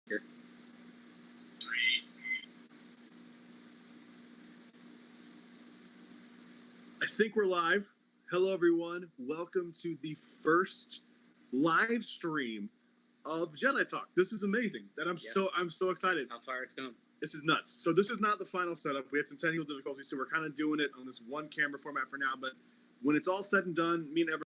Here. I think we're live. Hello, everyone. Welcome to the first live stream of Jedi Talk. This is amazing. I'm so excited. How far it's come. This is nuts. So this is not the final setup. We had some technical difficulties, so we're kind of doing it on this one camera format for now. But when it's all said and done, me and everyone.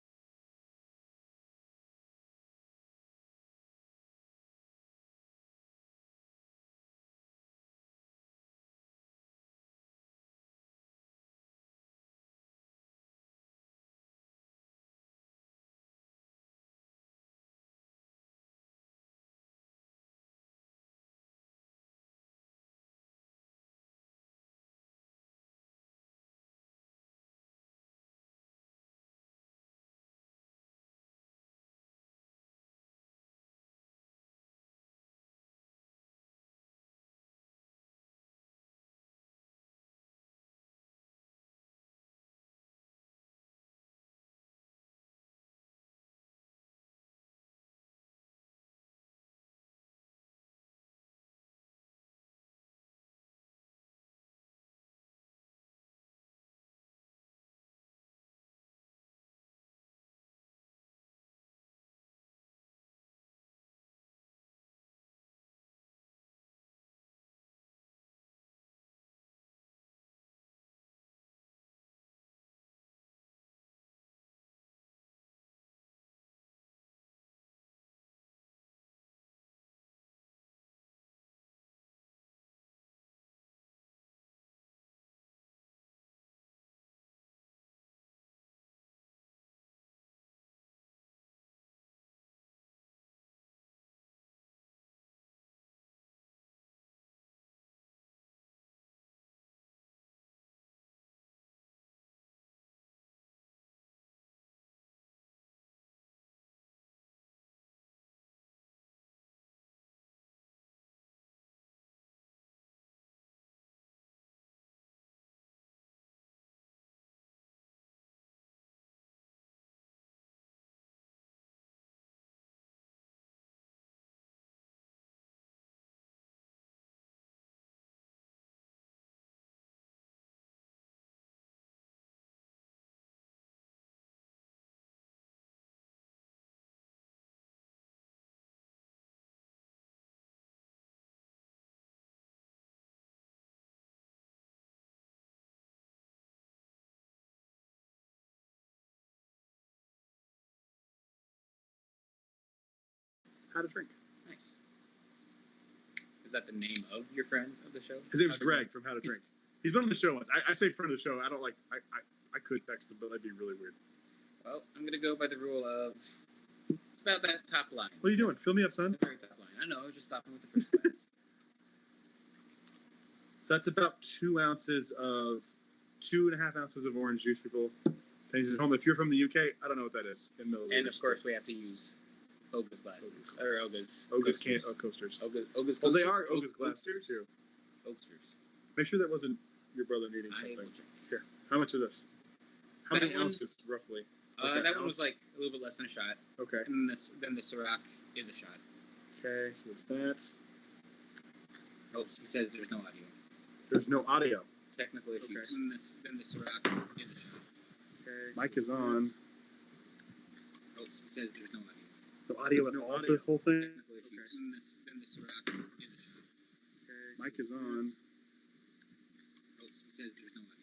How to drink. Nice. Is that the name of your friend of the show? His name's Greg from How to Drink. He's been on the show once. I say friend of the show. I don't like. I could text him, but that'd be really weird. Well, I'm gonna go by the rule of about that top line. What are you doing? Fill me up, son. The very top line. I know. I was just stopping with the first glass. So that's about 2.5 ounces of orange juice, people. Pennies at home. If you're from the UK, I don't know what that is in milliliters. And of course, we have to use Oga's glasses or Oga's coasters. Oga's. Well, they are Oga's glasses too. Oasters. Make sure that wasn't your brother needing something. Here, how much of this? How many ounces roughly? That one was like a little bit less than a shot. Okay. And then the Ciroc is a shot. Okay, so there's that. Oh, he says there's no audio. There's no audio. Technical issues. Okay. Then the Ciroc is a shot. Okay. Mic is on. Oh, he says there's no audio. No audio at all for this whole thing? Technical issues. Okay. Then the Ciroc is a shot. Okay. Mic is on. Oh, he says there's no audio.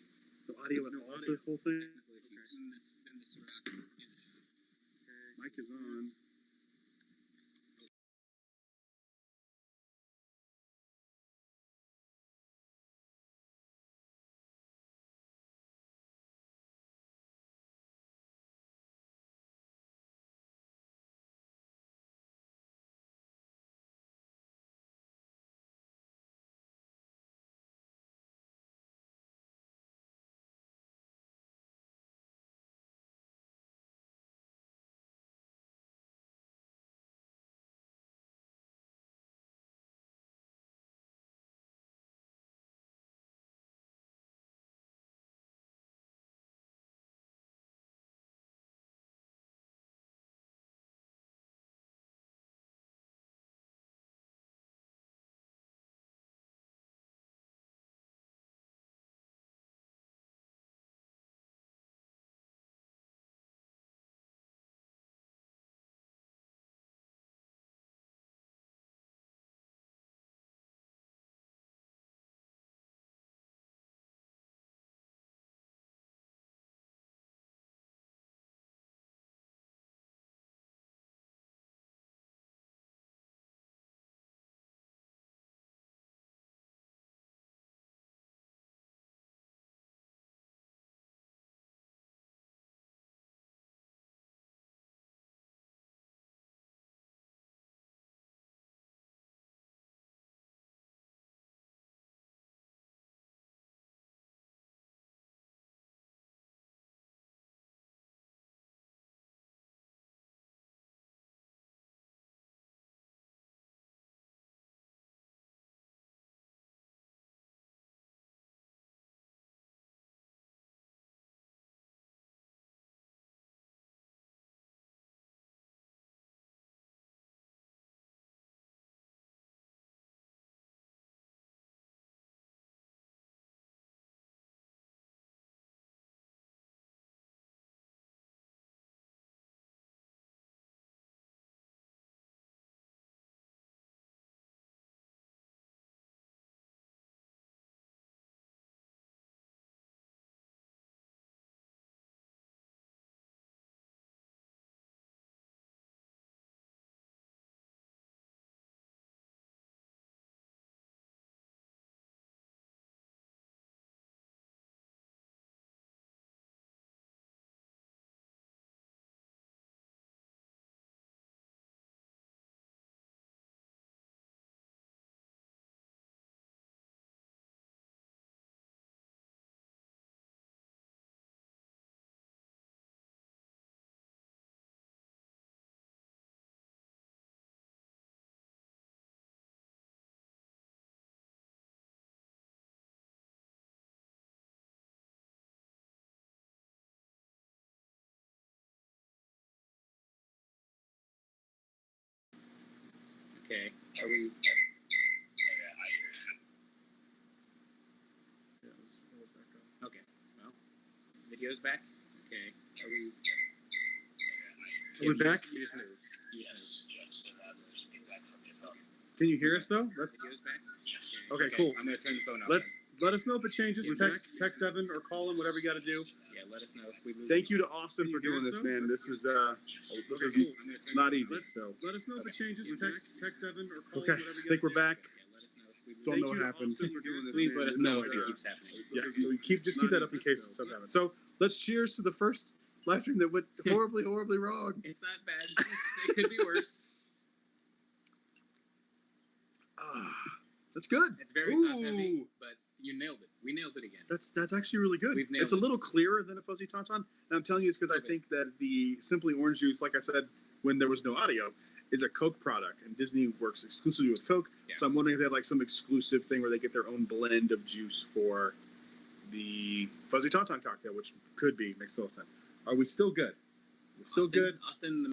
No audio at all for this whole thing? Technical issues. Then the Ciroc is a shot. Okay. Mic is on. Okay. Are we? Okay. Well, video's back. Okay. Are we? Are we back? You just moved. Yes. Can you hear us though? Video's back. Okay, cool. I'm gonna turn the phone off. Let us know if it changes. We're Text Evan or call him, whatever you got to do. Yeah, let us know if we lose. Thank you to Austin for doing this, man. This is not easy. So Let us know if it changes. Text Evan or call okay, him, whatever you I think we're back. Yeah, let us know if we lose. Don't know what happened. Please let us know if No it idea. keeps happening. Yeah, so just keep that up in case something happens. So let's cheers to the first live stream that went horribly wrong. It's not bad. It could be worse. That's good. It's very top Ooh. heavy, but you nailed it. We nailed it again. That's actually really good. We've nailed It's a it. little clearer than a fuzzy tauntaun, and I'm telling you this because I think that the Simply Orange Juice, like I said when there was no audio, is a Coke product, and Disney works exclusively with Coke. Yeah. So I'm wondering if they have like some exclusive thing where they get their own blend of juice for the fuzzy tauntaun cocktail, which could be makes total sense. Are we still good? We're still good. Austin, the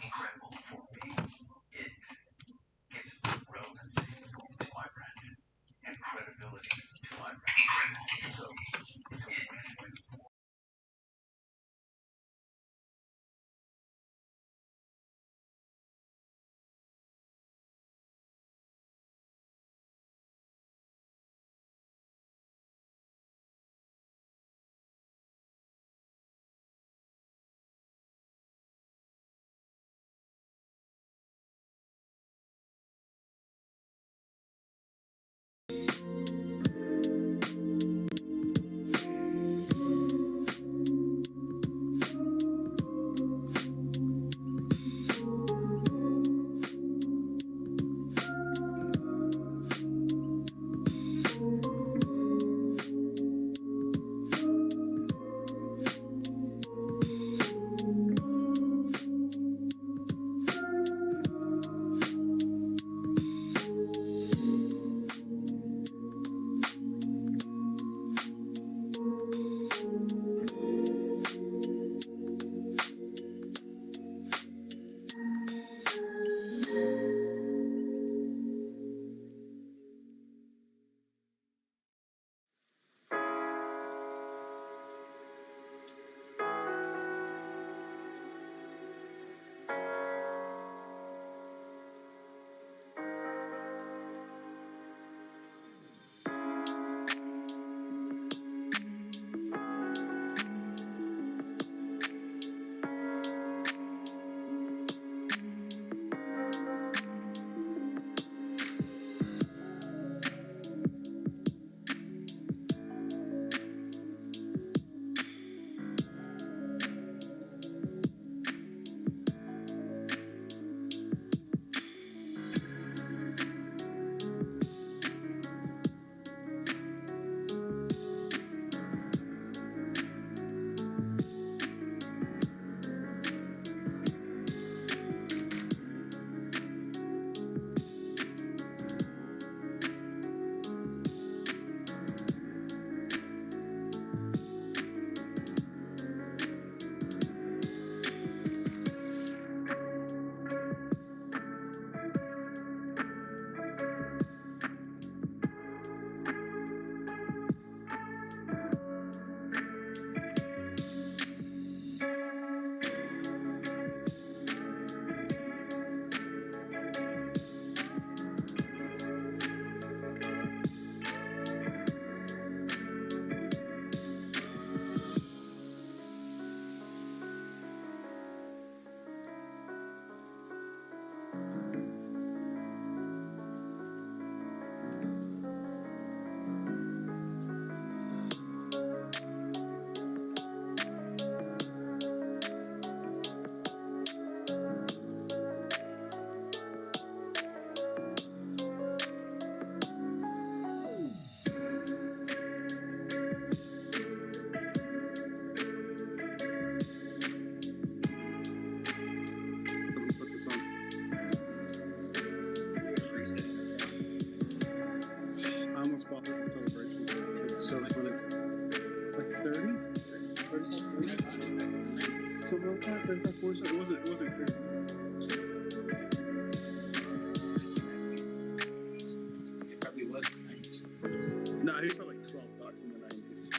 incredible for me. It gives relevancy to my brand and credibility to my brand. So it's a win-win. Put this on. I almost bought this in celebration. It's so funny. Like 30? 35, 40? Something like that. 35, 40. It wasn't crazy. It probably was. No, he was for like $12 in the 90s.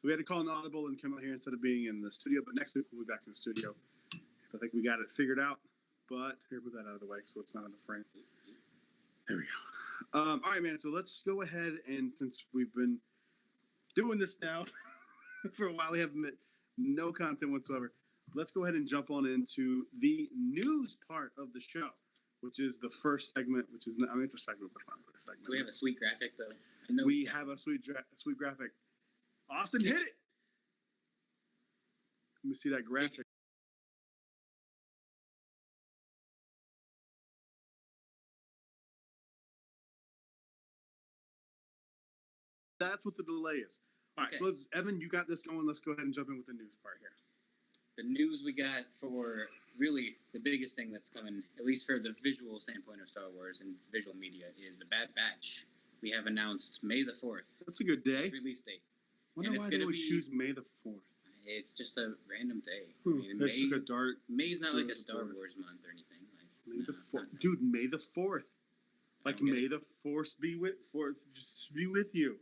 we had to call an audible and come out here instead of being in the studio. But next week we'll be back in the studio. I think we got it figured out. But here, put that out of the way so it's not in the frame. There we go. All right, man. So let's go ahead, and since we've been doing this now for a while, we have no content whatsoever. Let's go ahead and jump on into the news part of the show, which is the first segment. Which is, I mean, it's a segment, but it's not really a segment. Do we have a sweet graphic though? I know We have a sweet graphic. Austin, hit it. Let me see that graphic. That's what the delay is. All right, Okay. so Evan, you got this going. Let's go ahead and jump in with the news part here. The news we got for really the biggest thing that's coming, at least for the visual standpoint of Star Wars and visual media, is the Bad Batch. We have announced May the 4th. That's a good day. Its release date. Wonder and it's why they gonna would be- choose May the 4th. It's just a random day. There's like a dark May's not like a Star 4th. Wars month or anything. Like May the no, it's 4th. not. Dude, May the 4th. Like, don't get may it. the Force be with you. Wow,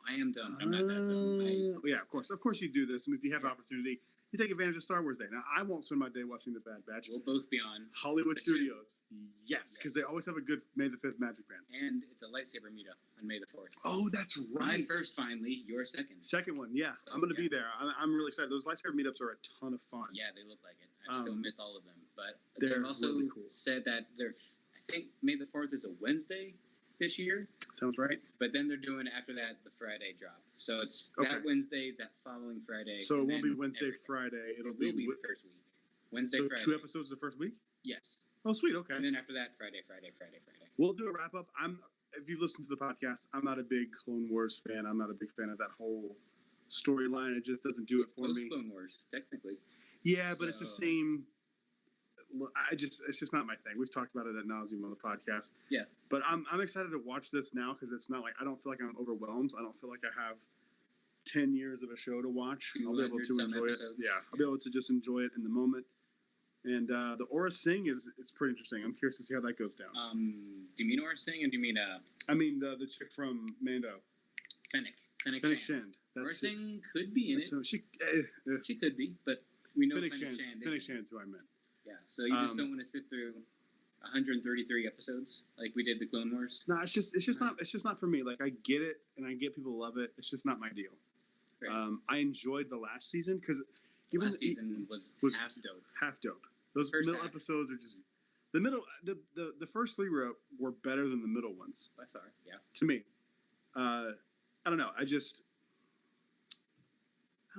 I am dumb. I'm not that dumb. Yeah, of course you do this. I mean, if you have the opportunity, you take advantage of Star Wars Day. Now, I won't spend my day watching The Bad Batch. We'll both be on. Hollywood But you- Studios. Yes, because they Yes. always have a good May the 5th Magic Band. And it's a lightsaber meetup on May the 4th. Oh, that's right. My first, finally. Your second. Second one, yeah. So, I'm going to be yeah. there. I'm really excited. Those lightsaber meetups are a ton of fun. Yeah, they look like it. I've still missed all of them. But they're they've also really cool. said that I think May the 4th is a Wednesday this year. Sounds right. But then they're doing after that the Friday drop. So it's Okay. that Wednesday, that following Friday. So it and won't be then Wednesday, everything. Friday. It'll It be, will be the first week. Wednesday, so Friday. 2 episodes the first week? Yes. Oh, sweet. Okay. And then after that, Friday. We'll do a wrap up. If you've listened to the podcast, I'm not a big Clone Wars fan. I'm not a big fan of that whole storyline. It just doesn't do It's it for post me. Clone Wars, technically. Yeah, but it's the So- same. It's just not my thing. We've talked about it ad nauseum on the podcast. Yeah. But I'm excited to watch this now because it's not like I don't feel like I'm overwhelmed. I don't feel like I have 10 years of a show to watch. I'll be able to 200 some enjoy it. episodes. Yeah, I'll be able to just enjoy it in the moment. And the Aura Singh it's pretty interesting. I'm curious to see how that goes down. Do you mean Aura Singh or do you mean I mean the chick from Mando, Fennec? Fennec Shand. Shand. Aura That's Singh could be in it. She She could be, but we know Fennec Fennec Shand. Shand. Fennec isn't. Shand's who I meant. Yeah, so you just Um, don't want to sit through 133 episodes like we did the Clone Wars. No, it's just not for me. Like I get it, and I get people love it. It's just not my deal. Right. I enjoyed the last season because even Last season was half dope. half dope. Those First middle half. episodes are just the middle. The first 3 were better than the middle ones By far, yeah. to me. I don't know. I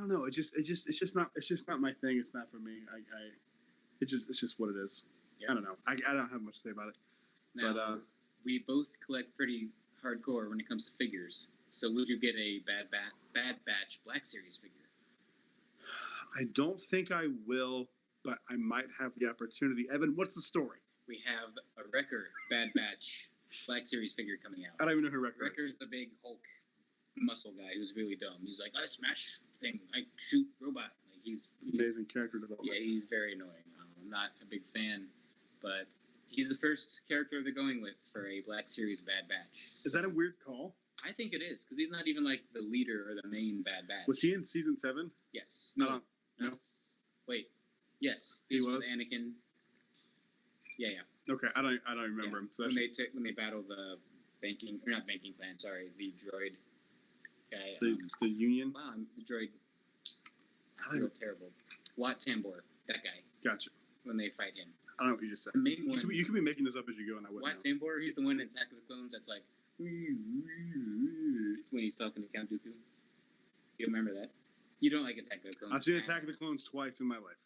don't know. It's just not my thing. It's not for me. It's just what it is. Yeah. I don't know. I don't have much to say about it. Now, But, we both collect pretty hardcore when it comes to figures. So would you get a Bad Batch Black Series figure? I don't think I will, but I might have the opportunity. Evan, what's the story? We have a Wrecker Bad Batch Black Series figure coming out. I don't even know who Wrecker is. Wrecker's the big Hulk muscle guy who's really dumb. He's like, I smash thing, I shoot robot. Like he's Amazing character development. Yeah, he's very annoying. I'm not a big fan, but he's the first character they're going with for a Black Series Bad Batch. Is that a weird call? I think it is because he's not even like the leader or the main Bad Batch. Was he in season 7? Yes. I No. don't- no. Wait. Yes. He with was? Anakin. Yeah. Okay, I don't remember Yeah. him. So When that's they battle the banking or not banking clan. Sorry, the droid guy. the Union. Wow, I'm the droid. I I don't- feel terrible. Wat Tambor, that guy. Gotcha. When they fight him, I don't know what you just said. the main one. You could be making this up as you go, and I wouldn't Wat know. Tambor, he's the one in Attack of the Clones that's like when he's talking to Count Dooku. You remember that? You don't like Attack of the Clones? I've seen at Attack of all. the Clones twice in my life.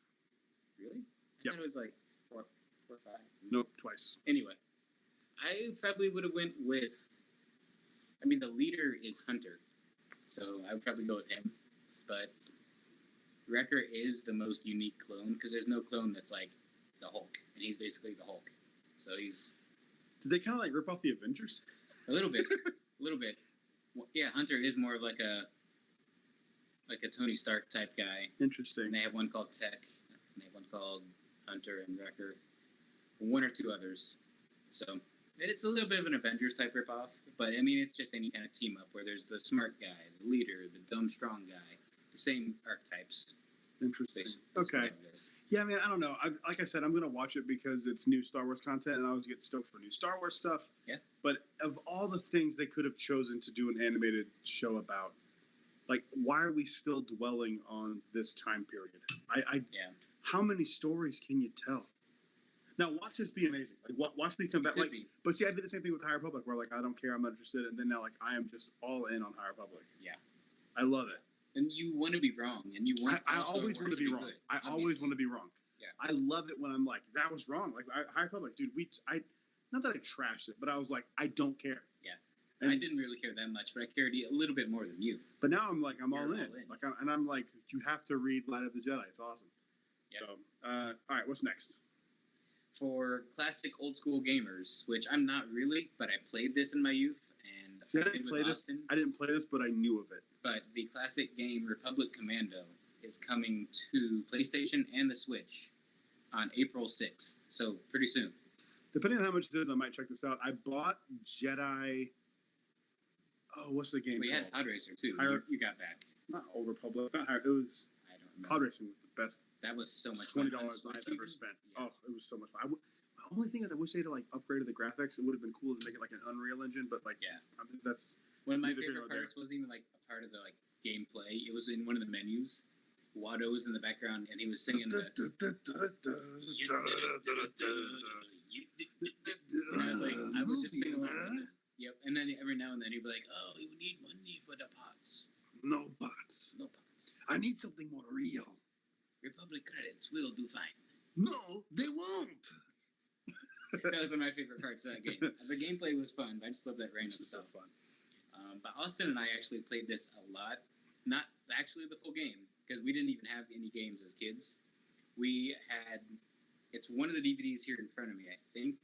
Really? Yep. I thought it was like four or 5. Nope, twice. Anyway, I probably would have went with. I mean, the leader is Hunter, so I would probably go with him. But Wrecker is the most unique clone because there's no clone that's like the Hulk, and he's basically the Hulk. So he's Did they kind of like rip off the Avengers? a little bit, a little bit. Well, yeah, Hunter is more of like a Tony Stark type guy. And Interesting. they have one called Tech, and they have one called Hunter and Wrecker, one or two others. So it's a little bit of an Avengers type ripoff, but I mean it's just any kind of team up where there's the smart guy, the leader, the dumb strong guy, same archetypes. Interesting. basically, Okay. how it is. Yeah, man, I don't know. Like I said, I'm going to watch it because it's new Star Wars content, and I always get stoked for new Star Wars stuff. Yeah. But of all the things they could have chosen to do an animated show about, like, why are we still dwelling on this time period? Yeah. How many stories can you tell? Now, watch this be amazing. Like, watch me come back. Could Like, be. but see, I did the same thing with High Republic, where like I don't care, I'm not interested, and then now like I am just all in on High Republic. Yeah. I love it. And you want to be wrong, and you want. I also always want to be wrong. good, I always obviously. want to be wrong. Yeah. I love it when I'm like, that was wrong. Like High Republic, dude. Not that I trashed it, but I was like, I don't care. Yeah. And, I didn't really care that much, but I cared a little bit more than you. But now I'm like, I'm You're all in. all in. Like, I'm like, you have to read Light of the Jedi. It's awesome. Yeah. So, all right, what's next? For classic old school gamers, which I'm not really, but I played this in my youth, and See, I played didn't with play this. Austin. I didn't play this, but I knew of it. But the classic game Republic Commando is coming to PlayStation and the Switch on April 6th, so pretty soon. Depending on how much it is, I might check this out. I bought Jedi. Oh, what's the game We called? had Pod Racer too. You got back. Not Old Republic. Not High, it was I don't remember. Pod Racing was the best. That was so much $20 fun. On I've Switch ever even? spent. Yeah. Oh, it was so much fun. The only thing is, I wish they'd like upgraded the graphics. It would have been cool to make it like an Unreal Engine, but like, Yeah. that's One of my neither here favorite nor there. parts wasn't even like a part of the like gameplay. It was in one of the menus. Watto was in the background, and he was singing the. And I was like, I would just sing along with it. Yep. And then every now and then he'd be like, "Oh, you need money for the pots. no bots. No pots. I need something more real. Republic credits will do fine." No, they won't. That was one of my favorite parts of that game. The gameplay was fun. But I just love that random So stuff. fun. But Austin and I actually played this a lot. Not actually the full game, because we didn't even have any games as kids. We had, it's one of the DVDs here in front of me, I think.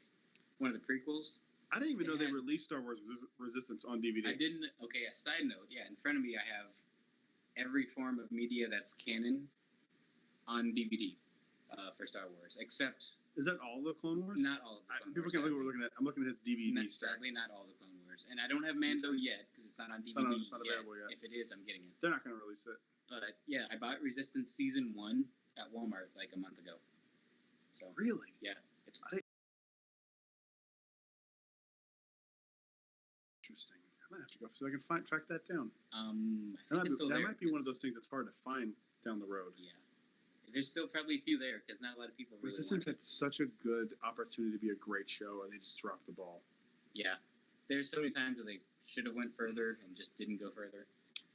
One of the prequels. I didn't even They know they had- released Star Wars Resistance on DVD. I didn't, okay, a side note, yeah, in front of me I have every form of media that's canon on DVD for Star Wars, except Is that all the Clone Wars? not all of the Clone People Wars. can look what sadly. we're looking at. I'm looking at his DVD Not, stack. sadly, not all the Clone Wars. And I don't have Mando yet, because it's not on DVD It's not available yet. If it is, I'm getting it. They're not going to release it. But yeah, I bought Resistance Season 1 at Walmart like a month ago. So Really? yeah, it's Interesting. I might have to go so I can track that down. I That think it's still there. might be one of those because- things that's hard to find down the road. Yeah, there's still probably a few there because not a lot of people really Resistance want had such a good opportunity to be a great show, and they just dropped the ball. it. Yeah, there's so many times where they should have went further and just didn't go further.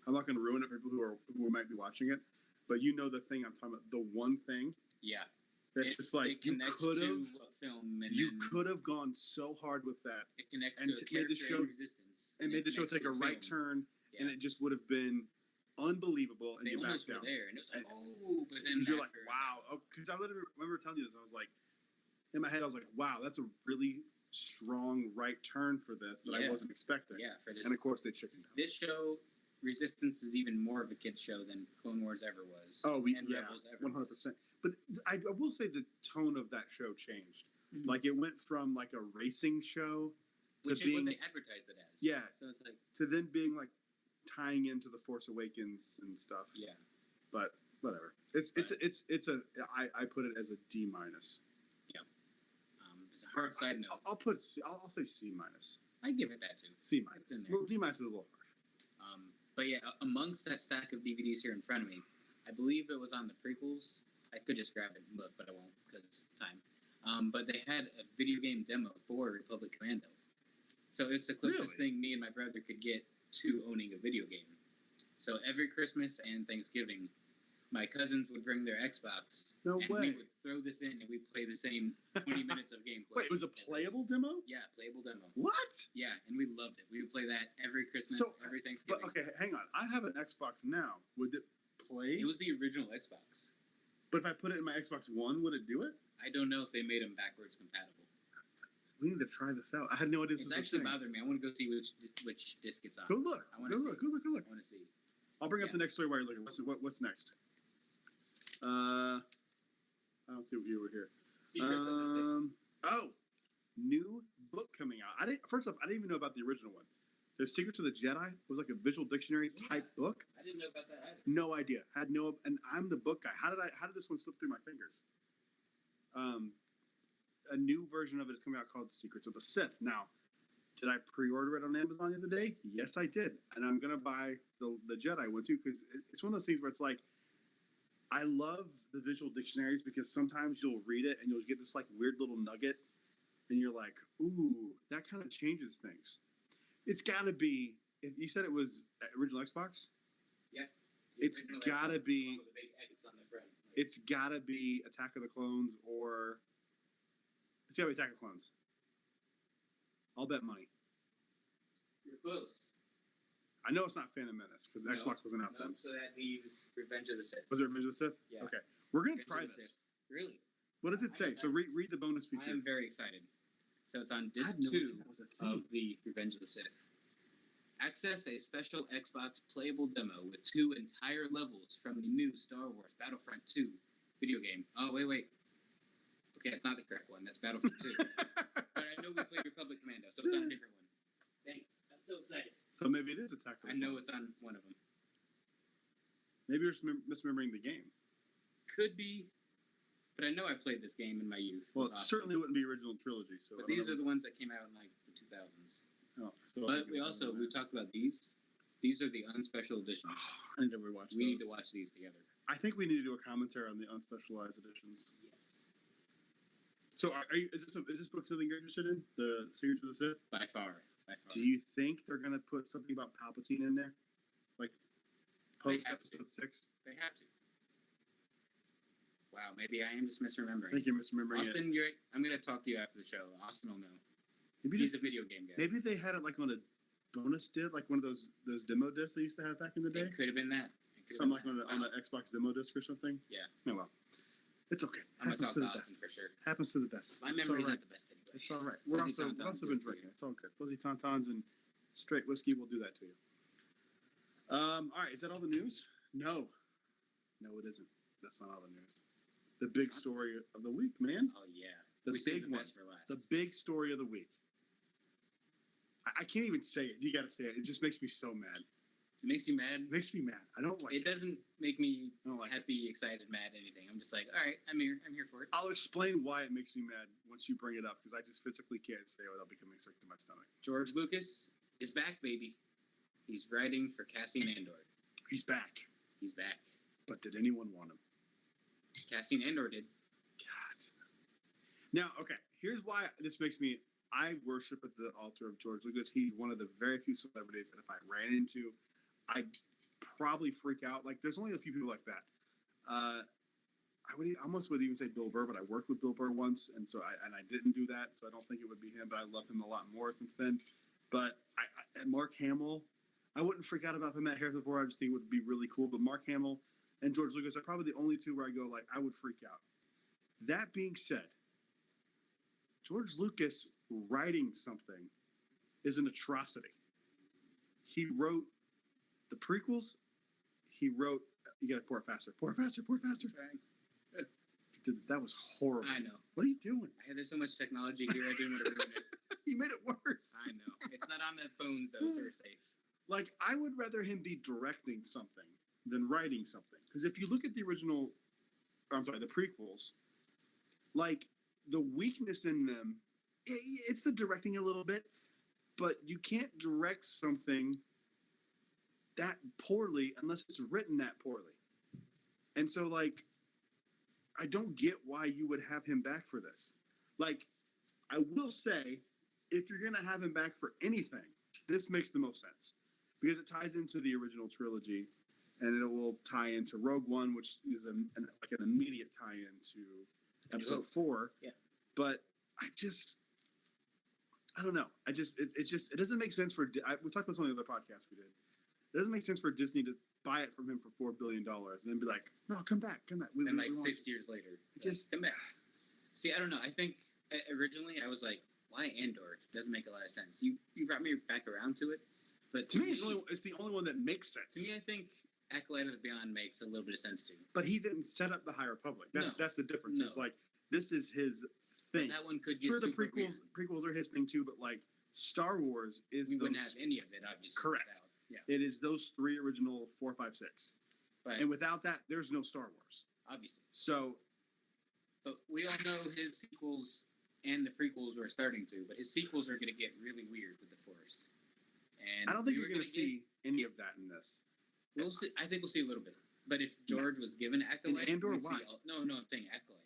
I'm not going to ruin it for people who might be watching it, but you know the thing I'm talking about. The one thing Yeah, that's just like it you connects could to have, a film, and you then could have gone so hard with that it connects and to a made the character show- in Resistance, and made the show connects take to a right film. turn, and Yeah. it just would have been unbelievable. And They you backed almost were down. there, and it was like, And- oh, but then Because you're like, after, wow. Because I literally remember telling you this. I was like, in my head, I was like, wow, that's a really strong right turn for this that I Yeah. wasn't expecting. yeah, for this And of course, they chickened out. this show, Resistance is even more of a kid's show than Clone Wars ever was. Oh, and Rebels ever 100%. But I will say the tone of that show changed. Mhm. Like it went from like a racing show to Which is what being they advertised it as. Yeah. So it's like, to then being like tying into the Force Awakens and stuff. yeah. But whatever. I put it as a D minus. It's a hard side note. I'll put I'll say C minus. I give it that too. C minus. It's in there. Well, D minus is a little harsh. But yeah, amongst that stack of DVDs here in front of me, I believe it was on the prequels. I could just grab it and look, but I won't because time. But they had a video game demo for Republic Commando. So it's the closest Really? thing me and my brother could get to owning a video game. So every Christmas and Thanksgiving, my cousins would bring their Xbox. No and way. we would throw this in and we'd play the same 20 minutes of gameplay. Wait, it was a playable demo? Yeah, playable demo. What? Yeah, and we loved it. We would play that every Christmas, So, every But Thanksgiving. okay, hang on. I have an Xbox now. Would it play? It was the original Xbox. But if I put it in my Xbox One, would it do it? I don't know if they made them backwards compatible. We need to try this out. I had no idea this It's was a actually thing. bothering me. I want to go see which disc it's on. Go look. I wanna Go see. look. Go look. Go look. I want to see. I'll bring up Yeah. the next story while you're looking. What's next? I don't see what you were here. Secrets of the Sith. Oh, new book coming out. First off, I didn't even know about the original one. There's Secrets of the Jedi. It was like a visual dictionary type book. I didn't know about that either. No idea. And I'm the book guy. How did this one slip through my fingers? A new version of it is coming out called Secrets of the Sith. Now, did I pre-order it on Amazon the other day? Yes, I did. And I'm going to buy the Jedi one too, because it's one of those things where it's like, I love the visual dictionaries because sometimes you'll read it and you'll get this like weird little nugget and you're like, ooh, that kind of changes things. It's got to be, if you said it was original Xbox? Yeah. It's got to be, with the big X on the front. it's got to be Attack of the Clones or, it's got to be Attack of the Clones. I'll bet money. You're close. I know it's not Phantom Menace because Xbox wasn't out then. So that leaves Revenge of the Sith. Was it Revenge of the Sith? Yeah. Okay. We're going to Revenge try of the this. Sith. Really? What does it say? So read the bonus I feature. am very excited. So it's on I disc had no idea 2 that was a thing. of the Revenge of the Sith. Access a special Xbox playable demo with 2 entire levels from the new Star Wars Battlefront 2 video game. Oh, wait. Okay, that's not the correct one. That's Battlefront 2. But I know we played Republic Commando, so it's on a different one. Dang, I'm so excited. So maybe it is Attack of the I know Clones. it's on one of them. Maybe you're just misremembering the game. Could be, but I know I played this game in my youth. Well, with it Austin. certainly wouldn't be original trilogy. So But I don't these know. are the ones that came out in like the 2000s. Oh, so But we talked about these. These are the unspecial editions. I need to rewatch We those. need to watch these together. I think we need to do a commentary on the unspecialized editions. Yes. So, is this book something you're interested in? The Secrets of the Sith? By far. Do you think they're gonna put something about Palpatine in there, like post have to. episode 6? They have to. Wow, maybe I am just I misremembering. think you're misremembering it. Austin, I'm going to talk to you after the show. Austin will know. Maybe He's just a video game guy. maybe they had it like on a bonus disc, like one of those demo discs they used to have back in the day. It could have been that. Something like on an Xbox demo disc or something. Yeah. Oh well, it's okay. I'm gonna Happens talk to to the Austin best. for sure. Happens to the best. My It's memory's all not right. the best anyway. It's all right. We're Fuzzy also Tauntauns been do it drinking. too. It's all good. Fuzzy Tauntauns and straight whiskey will do that to you. All right. Is that all the news? No, it isn't. That's not all the news. The big story of the week, man. Oh, yeah. The we saved big the one. best for last. The big story of the week. I can't even say it. You got to say it. It just makes me so mad. It makes you mad. It makes me mad. I don't like It doesn't make me I don't like it. happy, excited, mad, anything. I'm just like, all right, I'm here for it. I'll explain why it makes me mad once you bring it up because I just physically can't say it without becoming sick to my stomach. George Lucas is back, baby. He's writing for Cassian Andor. He's back. He's back. But did anyone want him? Cassian Andor did. God. Now, okay, here's why this makes me. I worship at the altar of George Lucas. He's one of the very few celebrities that if I ran into, I'd probably freak out. Like, there's only a few people like that. I almost would even say Bill Burr, but I worked with Bill Burr once, and I didn't do that, so I don't think it would be him. But I love him a lot more since then. But and Mark Hamill, I wouldn't freak out about him at Harrison Ford. I just think it would be really cool. But Mark Hamill and George Lucas are probably the only two where I go like I would freak out. That being said, George Lucas writing something is an atrocity. He wrote the prequels. He wrote. You got to pour it faster. Pour it faster. Pour it faster. Sorry. That was horrible. I know. What are you doing? There's so much technology here. I didn't want to ruin it. You made it worse. I know. It's not on the phones, though, so we're safe. Like, I would rather him be directing something than writing something. Because if you look at the the prequels, like, the weakness in them, it's the directing a little bit, but you can't direct something that poorly unless it's written that poorly. And so, like, I don't get why you would have him back for this. Like, I will say, if you're going to have him back for anything, this makes the most sense. Because it ties into the original trilogy, and it will tie into Rogue One, which is an immediate tie-in to Episode 4. Yeah. But I don't know. It doesn't make sense for. We talked about some of the other podcasts we did. It doesn't make sense for Disney to buy it from him for $4 billion and then be like, no, come back. And like 6 years later, Just come back. See, I don't know. I think originally I was like, why Andor? It doesn't make a lot of sense. You brought me back around to it, but to me, it's the only one that makes sense. To me, I think Acolyte of the Beyond makes a little bit of sense too. But he didn't set up the High Republic. That's the difference. No. It's like this is his thing. But that one could get sure, the super weird. prequels are his thing too, but like Star Wars is We wouldn't those, have any of it, obviously. Correct. Without, yeah, it is those three original 4, 5, 6. but And without that, there's no Star Wars. obviously. So But we all know his sequels and the prequels were starting to, but his sequels are going to get really weird with the Force. And I don't think we you're were going to see any of that in this. We'll see. I think we'll see a little bit. But if George was given Acolyte, Andor, we'd see why? no, I'm saying Acolyte.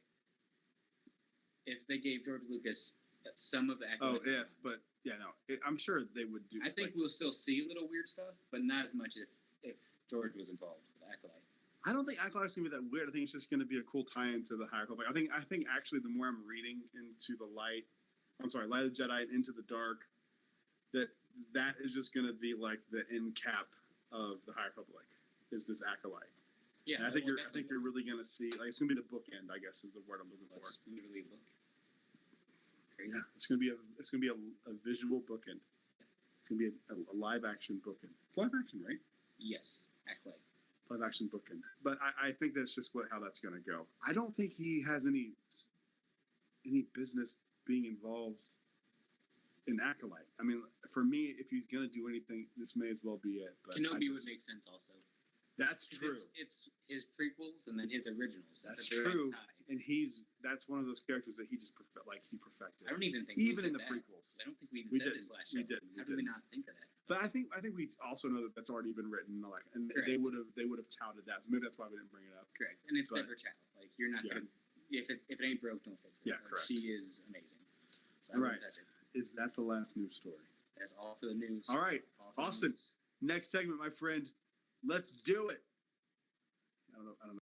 If they gave George Lucas some of the Oh, Acolyte, but yeah, no, I'm sure they would do. I think we'll still see a little weird stuff, but not as much if George was involved with Acolyte. I don't think Acolyte's gonna be that weird. I think it's just gonna be a cool tie-in to the High Republic. I think actually the more I'm reading into the Light of the Jedi and Into the Dark, that is just gonna be like the end cap of the High Republic. Is this Acolyte? Yeah, And I think you're really gonna see, like, it's gonna be the bookend, I guess is the word I'm looking for. That's literally a book. Crazy. Yeah, it's gonna be a visual bookend. It's gonna be a live action bookend. It's live action, right? Yes, Acolyte. Live action bookend. But I think that's just how that's gonna go. I don't think he has any business being involved in Acolyte. I mean, for me, if he's gonna do anything, this may as well be it. But Kenobi would make sense also. That's 'Cause true. It's his prequels and then his originals. That's a direct true. tie. And that's one of those characters that he just he perfected. I don't even think Even we in the said that. prequels. I don't think we even We said didn't. this last We show. didn't. We How did we didn't. not think of that? But I think we also know that that's already been written. Like, and Correct. they would have touted that. So maybe that's why we didn't bring it up. Correct. And it's But- Deborah Chow. Like, you're not Yeah. gonna if it ain't broke, don't fix it. Yeah, Like, correct. She is amazing. So I wouldn't Right. touch it. Is that the last news story? That's all for the news. All right, All for the Austin. news. Next segment, my friend. Let's do it. I don't know.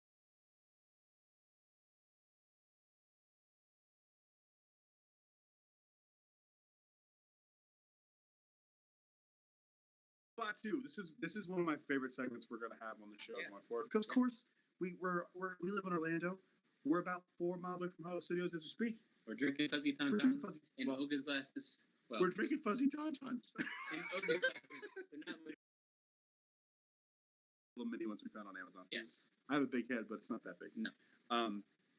Batu. This is one of my favorite segments we're gonna have on the show Yeah. going forward. Because of course we live in Orlando. We're about 4 miles away from Hollywood Studios as we speak. We're drinking fuzzy We're drinking tauntauns fuzzy. in Well, Oga's glasses. Well, we're drinking fuzzy tauntauns. in Oga's glasses. They're not literally. Little mini ones we found on Amazon. Yes. I have a big head, but it's not that big. No.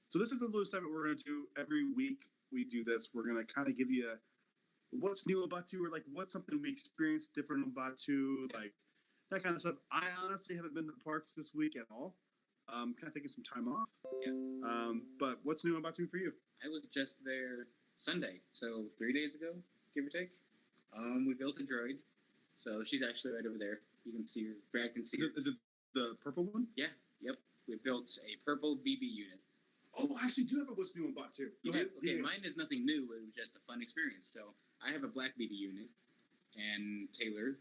So this is a little segment we're going to do every week. We do this. We're going to kind of give you what's new about Batu, or like what's something we experienced different in Batu, Yeah. like that kind of stuff. I honestly haven't been to the parks this week at all. Kind of taking some time off. Yeah. But what's new in Batu for you? I was just there Sunday, so 3 days ago, give or take. We built a droid, so she's actually right over there. You can see her. Brad can see her. Is it the purple one? Yeah. Yep. We built a purple BB unit. Oh, I actually do have a what's new in Batu. Go Yeah, ahead. okay, Yeah. mine is nothing new. It was just a fun experience. So I have a black BB unit, and Taylor,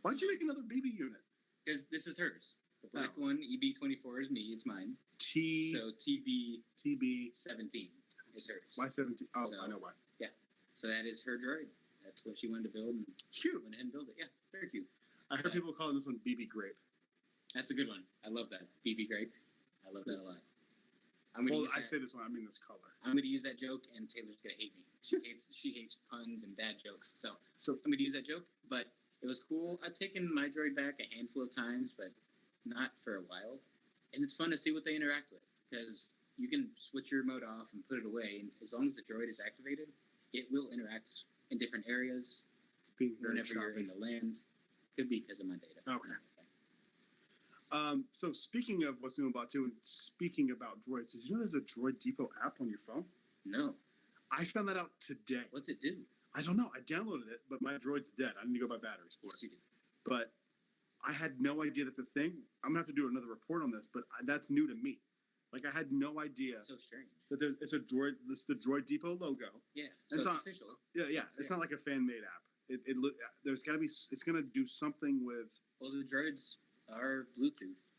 Why'd you make another BB unit? because this is hers. The black Oh. one, EB24, is me. It's mine. T So TB17 TB is hers. Y17. Oh, So- I know why. So that is her droid. That's what she wanted to build, and It's cute. went ahead and built it. Yeah, very cute. I heard people calling this one BB Grape. That's a good one. I love that. BB grape. I love that a lot. I'm gonna Well, use I that. say this one. I mean this color. I'm gonna use that joke, and Taylor's gonna hate me. She hates puns and dad jokes. So So I'm gonna use that joke. But it was cool. I've taken my droid back a handful of times, but not for a while. And it's fun to see what they interact with, because you can switch your remote off and put it away, and as long as the droid is activated, it will interact in different areas it's being very whenever you're in choppy. the land. Could be because of my data. Okay. So speaking of what's new in Batu, and speaking about droids, did you know there's a Droid Depot app on your phone? No. I found that out today. What's it do? I don't know. I downloaded it, but my droid's dead. I need to go buy batteries for Yes, it. you do. But I had no idea that's a thing. I'm gonna have to do another report on this, but that's new to me. Like I had no idea It's so strange. that it's a droid. This is the Droid Depot logo. Yeah. So It's it's not- official. Yeah. It's not like a fan made app. There's got to be. It's gonna do something with. Well, the droids are Bluetooth,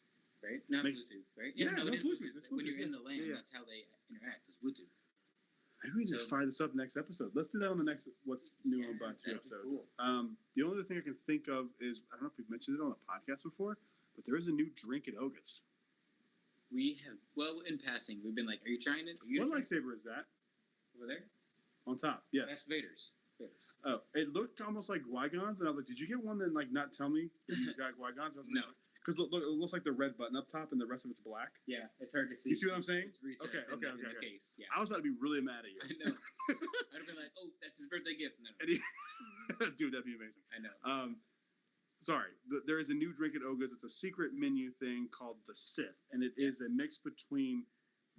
right? Not Makes- Bluetooth, right? Yeah, no, no, it is Bluetooth. Bluetooth. It's When you're Bluetooth, in the land, yeah. that's how they interact. It's Bluetooth. Maybe we just So- fire this up next episode. Let's do that on the next What's New Yeah, on Batu that'd be episode. cool. The only other thing I can think of is I don't know if we've mentioned it on the podcast before, but there is a new drink at Oga's. We have, well, in passing, we've been like, "Are you trying it? Are you What gonna try it?" lightsaber is that? over there? On top, That's yes. Vader's. Oh, it looked almost like Qui-Gon's, and I was like, "Did you get one that like not tell me that you got Qui-Gon's?" I was like, No. Because it looks like the red button up top and the rest of it's black. Yeah, it's hard to see. You see what I'm saying? It's recessed Okay, in the okay. case. Yeah. I was about to be really mad at you. I know. I'd have been like, oh, that's his birthday gift. No. Dude, that'd be amazing. I know. Sorry, there is a new drink at Oga's. It's a secret menu thing called the Sith, and it is a mix between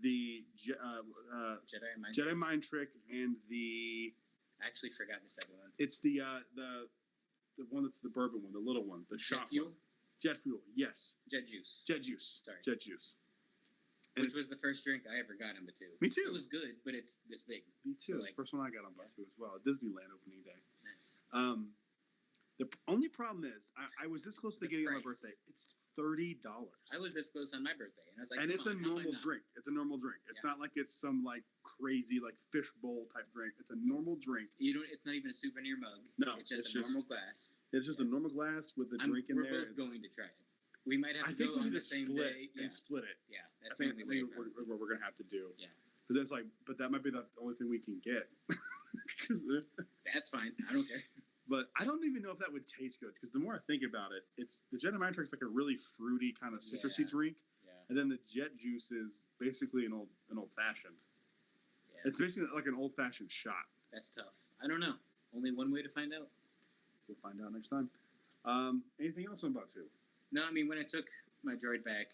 the Jedi Mind Trick and the. I actually forgot the second one. It's the one that's the bourbon one, the little one, the Jet shot fuel. one. Jet fuel, yes. Jet juice. Jet juice. Sorry. Jet juice. Which was the first drink I ever got on Batu. Me too. It was good, but it's this big. Me too. So, It's the first one I got on Batu as well. Disneyland opening day. Nice. The only problem is I was this close to The getting it on my price. birthday. It's $30. I was this close on my birthday, and I was like, and it's a how am I normal not? drink. It's a normal drink. It's Yeah. not like it's some like crazy like fish bowl type drink. It's a normal drink. You don't. It's not even a souvenir mug. No, it's just it's a just- normal glass. It's just a normal glass with a drink in we're there. both going to try it. We might have I to think go we on need the to same split day. and split it. Yeah, I that's the think only way. what we're gonna have to do. Yeah. Because it's like, but that might be the only thing we can get. That's fine. I don't care. But I don't even know if that would taste good. Because the more I think about it, it's the Jedi Mind Trick's like a really fruity kind of citrusy Yeah. drink, Yeah. and then the Jet Juice is basically an old fashioned. Yeah. It's basically like an old fashioned shot. That's tough. I don't know. Only one way to find out. We'll find out next time. Anything else on Batu? No, I mean when I took my droid back,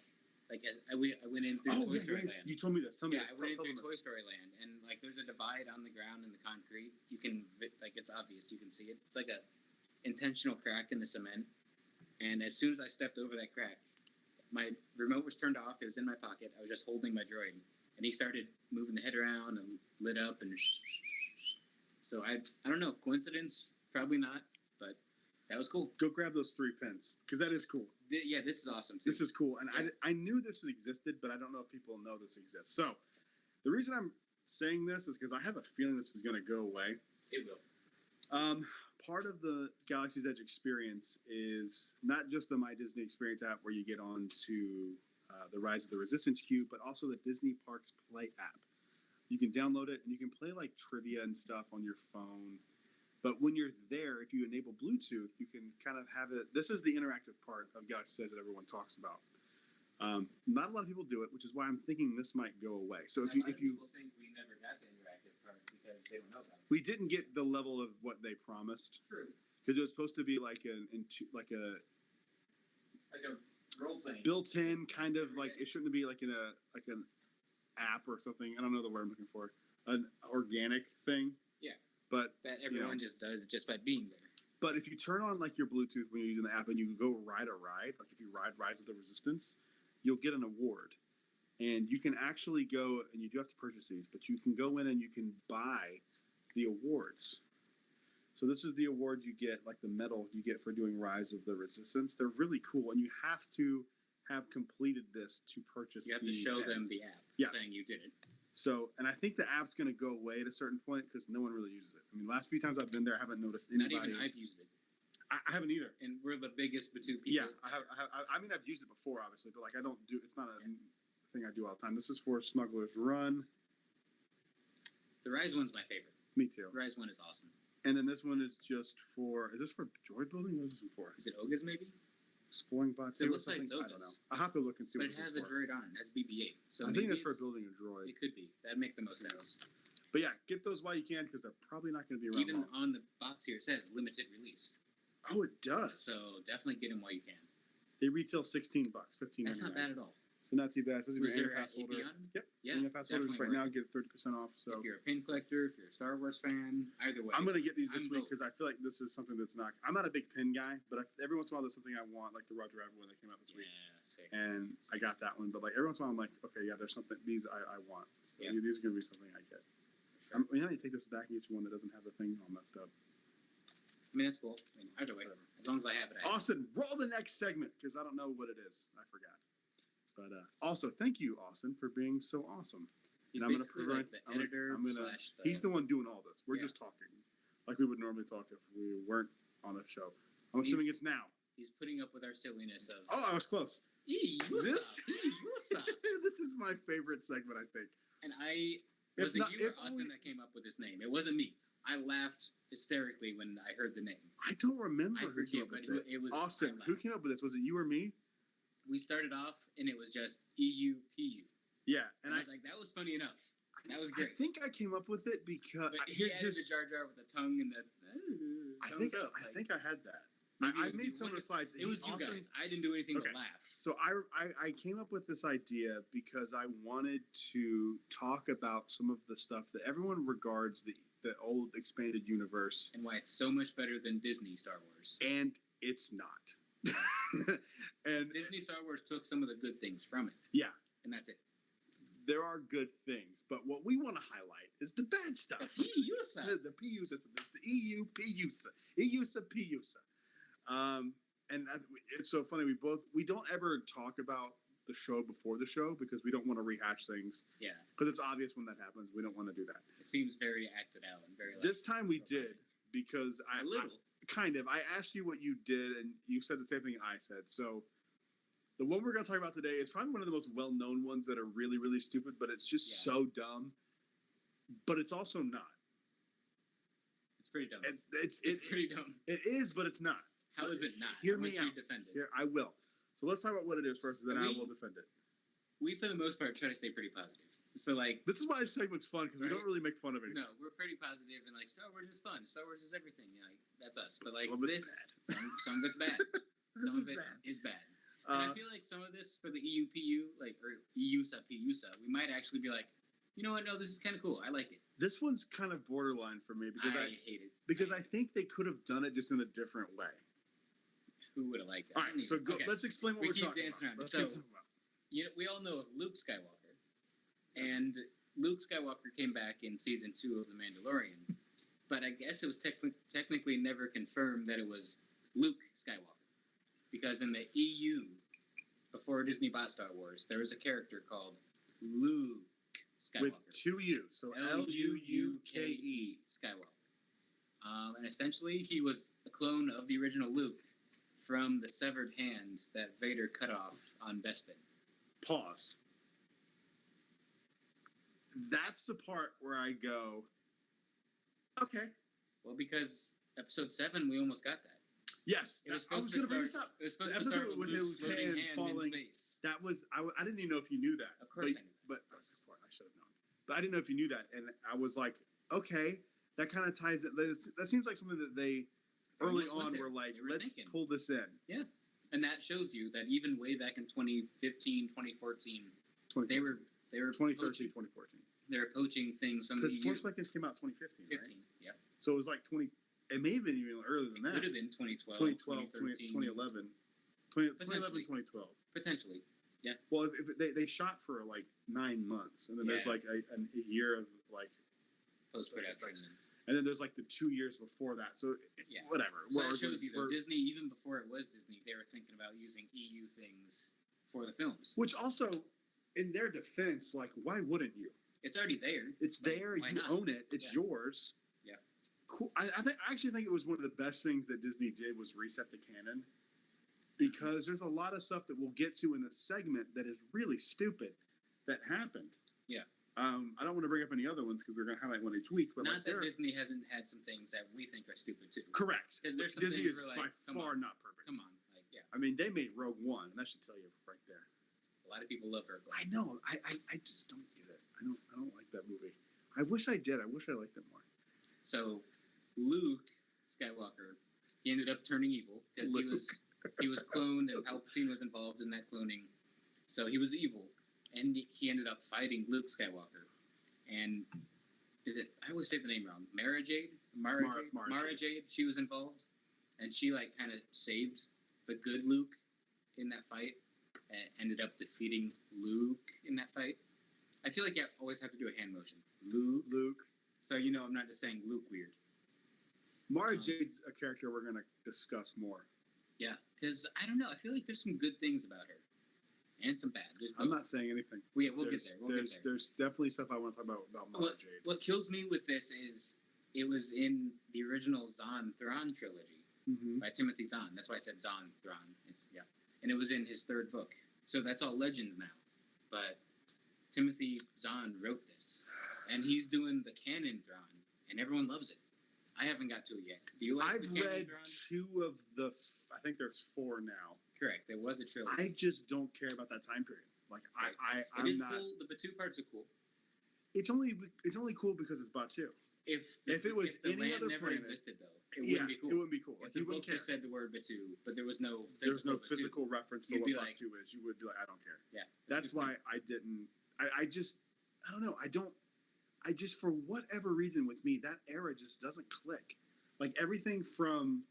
like I went in through Toy Story Land. You told me this. Tell me Yeah, that. I went in Tell through me Toy this. Story Land, and like there's a divide on the ground in the concrete. You can like it's obvious. You can see it. It's like a intentional crack in the cement. And as soon as I stepped over that crack, my remote was turned off. It was in my pocket. I was just holding my droid, and he started moving the head around and lit up and. So I don't know. Coincidence? Probably not. But that was cool. Go grab those 3 pins because that is cool. Yeah, this is awesome too. This is cool, and Yeah. I knew this existed, but I don't know if people know this exists. So, the reason I'm saying this is because I have a feeling this is going to go away. It will. Part of the Galaxy's Edge experience is not just the My Disney Experience app where you get on to the Rise of the Resistance queue, but also the Disney Parks Play app. You can download it and you can play like trivia and stuff on your phone. But when you're there, if you enable Bluetooth, you can kind of have it. This is the interactive part of Galaxy's Edge that everyone talks about. Not a lot of people do it, which is why I'm thinking this might go away. So if you people think we never got the interactive part because they don't know about it. we didn't get the level of what they promised True. because it was supposed to be like a Like a role playing. built-in kind of like it shouldn't be like in a like an app or something. I don't know the word I'm looking for. An organic thing. Yeah. But that everyone just does just by being there. but if you turn on like your Bluetooth when you're using the app and you go ride a ride, like if you ride Rise of the Resistance, you'll get an award. And you can actually go and you do have to purchase these, but you can go in and you can buy the awards. So this is the award you get, like the medal you get for doing Rise of the Resistance. They're really cool, and you have to have completed this to purchase. You have to show them the app saying you did it. So, and I think the app's going to go away at a certain point because no one really uses it. I mean, last few times I've been there, I haven't noticed anybody. Not even I've used it. I haven't either. And we're the biggest Batu people. Yeah, I mean, I've used it before, obviously, but like I don't do. It's not a thing I do all the time. This is for Smuggler's Run. The Rise one's my favorite. Me too. The Rise one is awesome. And then this one is just for. Is this for droid building? What is this one for? Is it Oga's maybe? Exploring bots. It looks like it's I don't know. Oga's. I'll have to look and see But what it has this a is for. droid on it. It has BB-8. So I maybe think it's for it's- building a droid. It could be. That'd make the most sense. But yeah, get those while you can because they're probably not going to be around Even long. on the box here, it says limited release. Oh, it does. So definitely get them while you can. They retail $16, $15. That's not bad at all. So not too bad. Especially if Was you're there an pass an AP holder. on them? Yep. Yeah, Annual pass holders definitely right now worth get 30% off. So If you're a pin collector, if you're a Star Wars fan, either way. I'm gonna get these this I'm week both. because I feel like this is something that's not. I'm not a big pin guy, but every once in a while there's something I want, like the Roger Rabbit one that came out this week, sick. and I got that one. But like every once in a while, I'm like, okay, yeah, there's something these I want. So Yeah. these are gonna be something I get. Sure. I mean, I need to take this back and get you one that doesn't have the thing all messed up. I mean, that's cool. I mean, either way, Whatever. as long as I have it, I have it. Austin, roll the next segment because I don't know what it is. I forgot. But also, thank you, Austin, for being so awesome. He's And I'm gonna basically prevent- like the I'm gonna- editor I'm gonna- slash the... He's the one doing all this. We're Yeah. just talking like we would normally talk if we weren't on a show. I'm He's- assuming it's now. He's putting up with our silliness of... Oh, I was close. What's this- up? What's up? This is my favorite segment, I think. And it If wasn't not- you or if Austin we- that came up with this name. It wasn't me. I laughed hysterically when I heard the name. I don't remember I who came forget, up but with it. it was... Austin, I who laughed. came up with this? Was it you or me? we started off and it was just EUPU. Yeah, And I was like, that was funny enough. That was great. I think I came up with it because But he added the Jar Jar with the tongue and the. I think I had that. I made some of the slides. It was you guys. I didn't do anything but laugh. So I came up with this idea because I wanted to talk about some of the stuff that everyone regards the old expanded universe and why it's so much better than Disney Star Wars. And it's not. And Disney Star Wars took some of the good things from it. Yeah. And that's it. There are good things, but what we want to highlight is the bad stuff. The PUSA. The PUSA. The EU PUSA. EUSA PUSA. And it's so funny. We don't ever talk about the show before the show because we don't want to rehash things. Yeah. Because it's obvious when that happens. We don't want to do that. It seems very acted out and very. This time we did because I asked you what you did and you said the same thing I said. So the one we're going to talk about today is probably one of the most well-known ones that are really, really stupid, but it's just so dumb. But it's also not. It's pretty dumb. It's pretty dumb. It is, but it's not. How is it not? Hear me out. You defend it. Here, I will. So let's talk about what it is first, and then I will defend it. We, for the most part, try to stay pretty positive. So, like... This is why this segment's fun, because we don't really make fun of anything. No, we're pretty positive, and, like, Star Wars is fun. Star Wars is everything. You know, like, that's us. But, like, some of it's bad. Some of it's bad. Some of it is bad. And I feel like some of this for the EUPU, like, or EUSA, PUSA, we might actually be like, you know what? No, this is kind of cool. I like it. This one's kind of borderline for me because I hate it. Because I think they could have done it just in a different way. Who would have liked that? All right, so go, let's explain what we're talking about. We keep dancing around. So, you know, we all know of Luke Skywalker, and Luke Skywalker came back in season 2 of The Mandalorian, but I guess it was technically never confirmed that it was Luke Skywalker, because in the EU, before Disney bought Star Wars, there was a character called Luke Skywalker. With 2 U's, so Luuke Skywalker. And essentially, he was a clone of the original Luke from the severed hand that Vader cut off on Bespin. Pause. That's the part where I go, okay. Well, because episode 7, we almost got that. Yes, it was supposed to start. It was supposed to start with Luke's floating hand falling in space. That was I didn't even know if you knew that. Of course, I knew. But I should have known. But I didn't know if you knew that, and I was like, okay, that kind of ties it. That seems like something that they early on were like, let's pull this in. Yeah, and that shows you that even way back in 2015, 2014, they were 2013, 2014. They were poaching things from the EU. Because Force Awakens came out 2015, 15, right? Yeah. So it was like 20. It may have been even earlier than that. It could have been 2012, 2013, 2011, 2011, 2012. Potentially, yeah. Well, if they shot for like 9 months, and then there's like a year of like post-production. And then there's like the 2 years before that. So whatever. So that shows you, though, Disney, even before it was Disney, they were thinking about using EU things for the films. Which also, in their defense, like, why wouldn't you? It's already there. It's there. You own it. It's yours. Yeah. Cool. I actually think it was one of the best things that Disney did was reset the canon. Because there's a lot of stuff that we'll get to in this segment that is really stupid that happened. Yeah. I don't want to bring up any other ones because we're going to highlight one each week. But not that Disney hasn't had some things that we think are stupid too. Correct. Because there's some Disney things is where, by far not perfect. Come on, like I mean, they made Rogue One, and that should tell you right there. A lot of people love Rogue One. I know. I just don't get it. I don't like that movie. I wish I did. I wish I liked it more. So, Luke Skywalker, he ended up turning evil because he was cloned and Palpatine was involved in that cloning. So he was evil, and he ended up fighting Luke Skywalker. And I always say the name wrong. Mara Jade. She was involved, and she like kind of saved the good Luke in that fight, and ended up defeating Luke in that fight. I feel like you always have to do a hand motion. Luke. So I'm not just saying Luke weird. Mara Jade's a character we're going to discuss more. Yeah, because I don't know. I feel like there's some good things about her, and some bad. I'm not saying anything. We'll get there. There's definitely stuff I want to talk about Mara Jade. What kills me with this is it was in the original Zahn Thrawn trilogy by Timothy Zahn. That's why I said Zahn Thrawn. And it was in his 3rd book. So that's all legends now. But Timothy Zahn wrote this, and he's doing the canon Thrawn, and everyone loves it. I haven't got to it yet. Do you like I've read 2 of the... I think there's 4 now. Correct. There was a trilogy. I just don't care about that time period. Like Right. I'm It is not. cool. The Batu parts are cool. It's only cool because it's Batu. If it was the any land other never planet, existed, though, yeah, it wouldn't be cool. It wouldn't be cool. If Like the you book wouldn't care. just said the word Batu, but there was no There's no Batu, physical reference for you'd what be like- Batu is. You would be like, I don't care. Yeah, That's why I didn't. I just, I don't know. I just, for whatever reason with me, that era just doesn't click. Like everything from,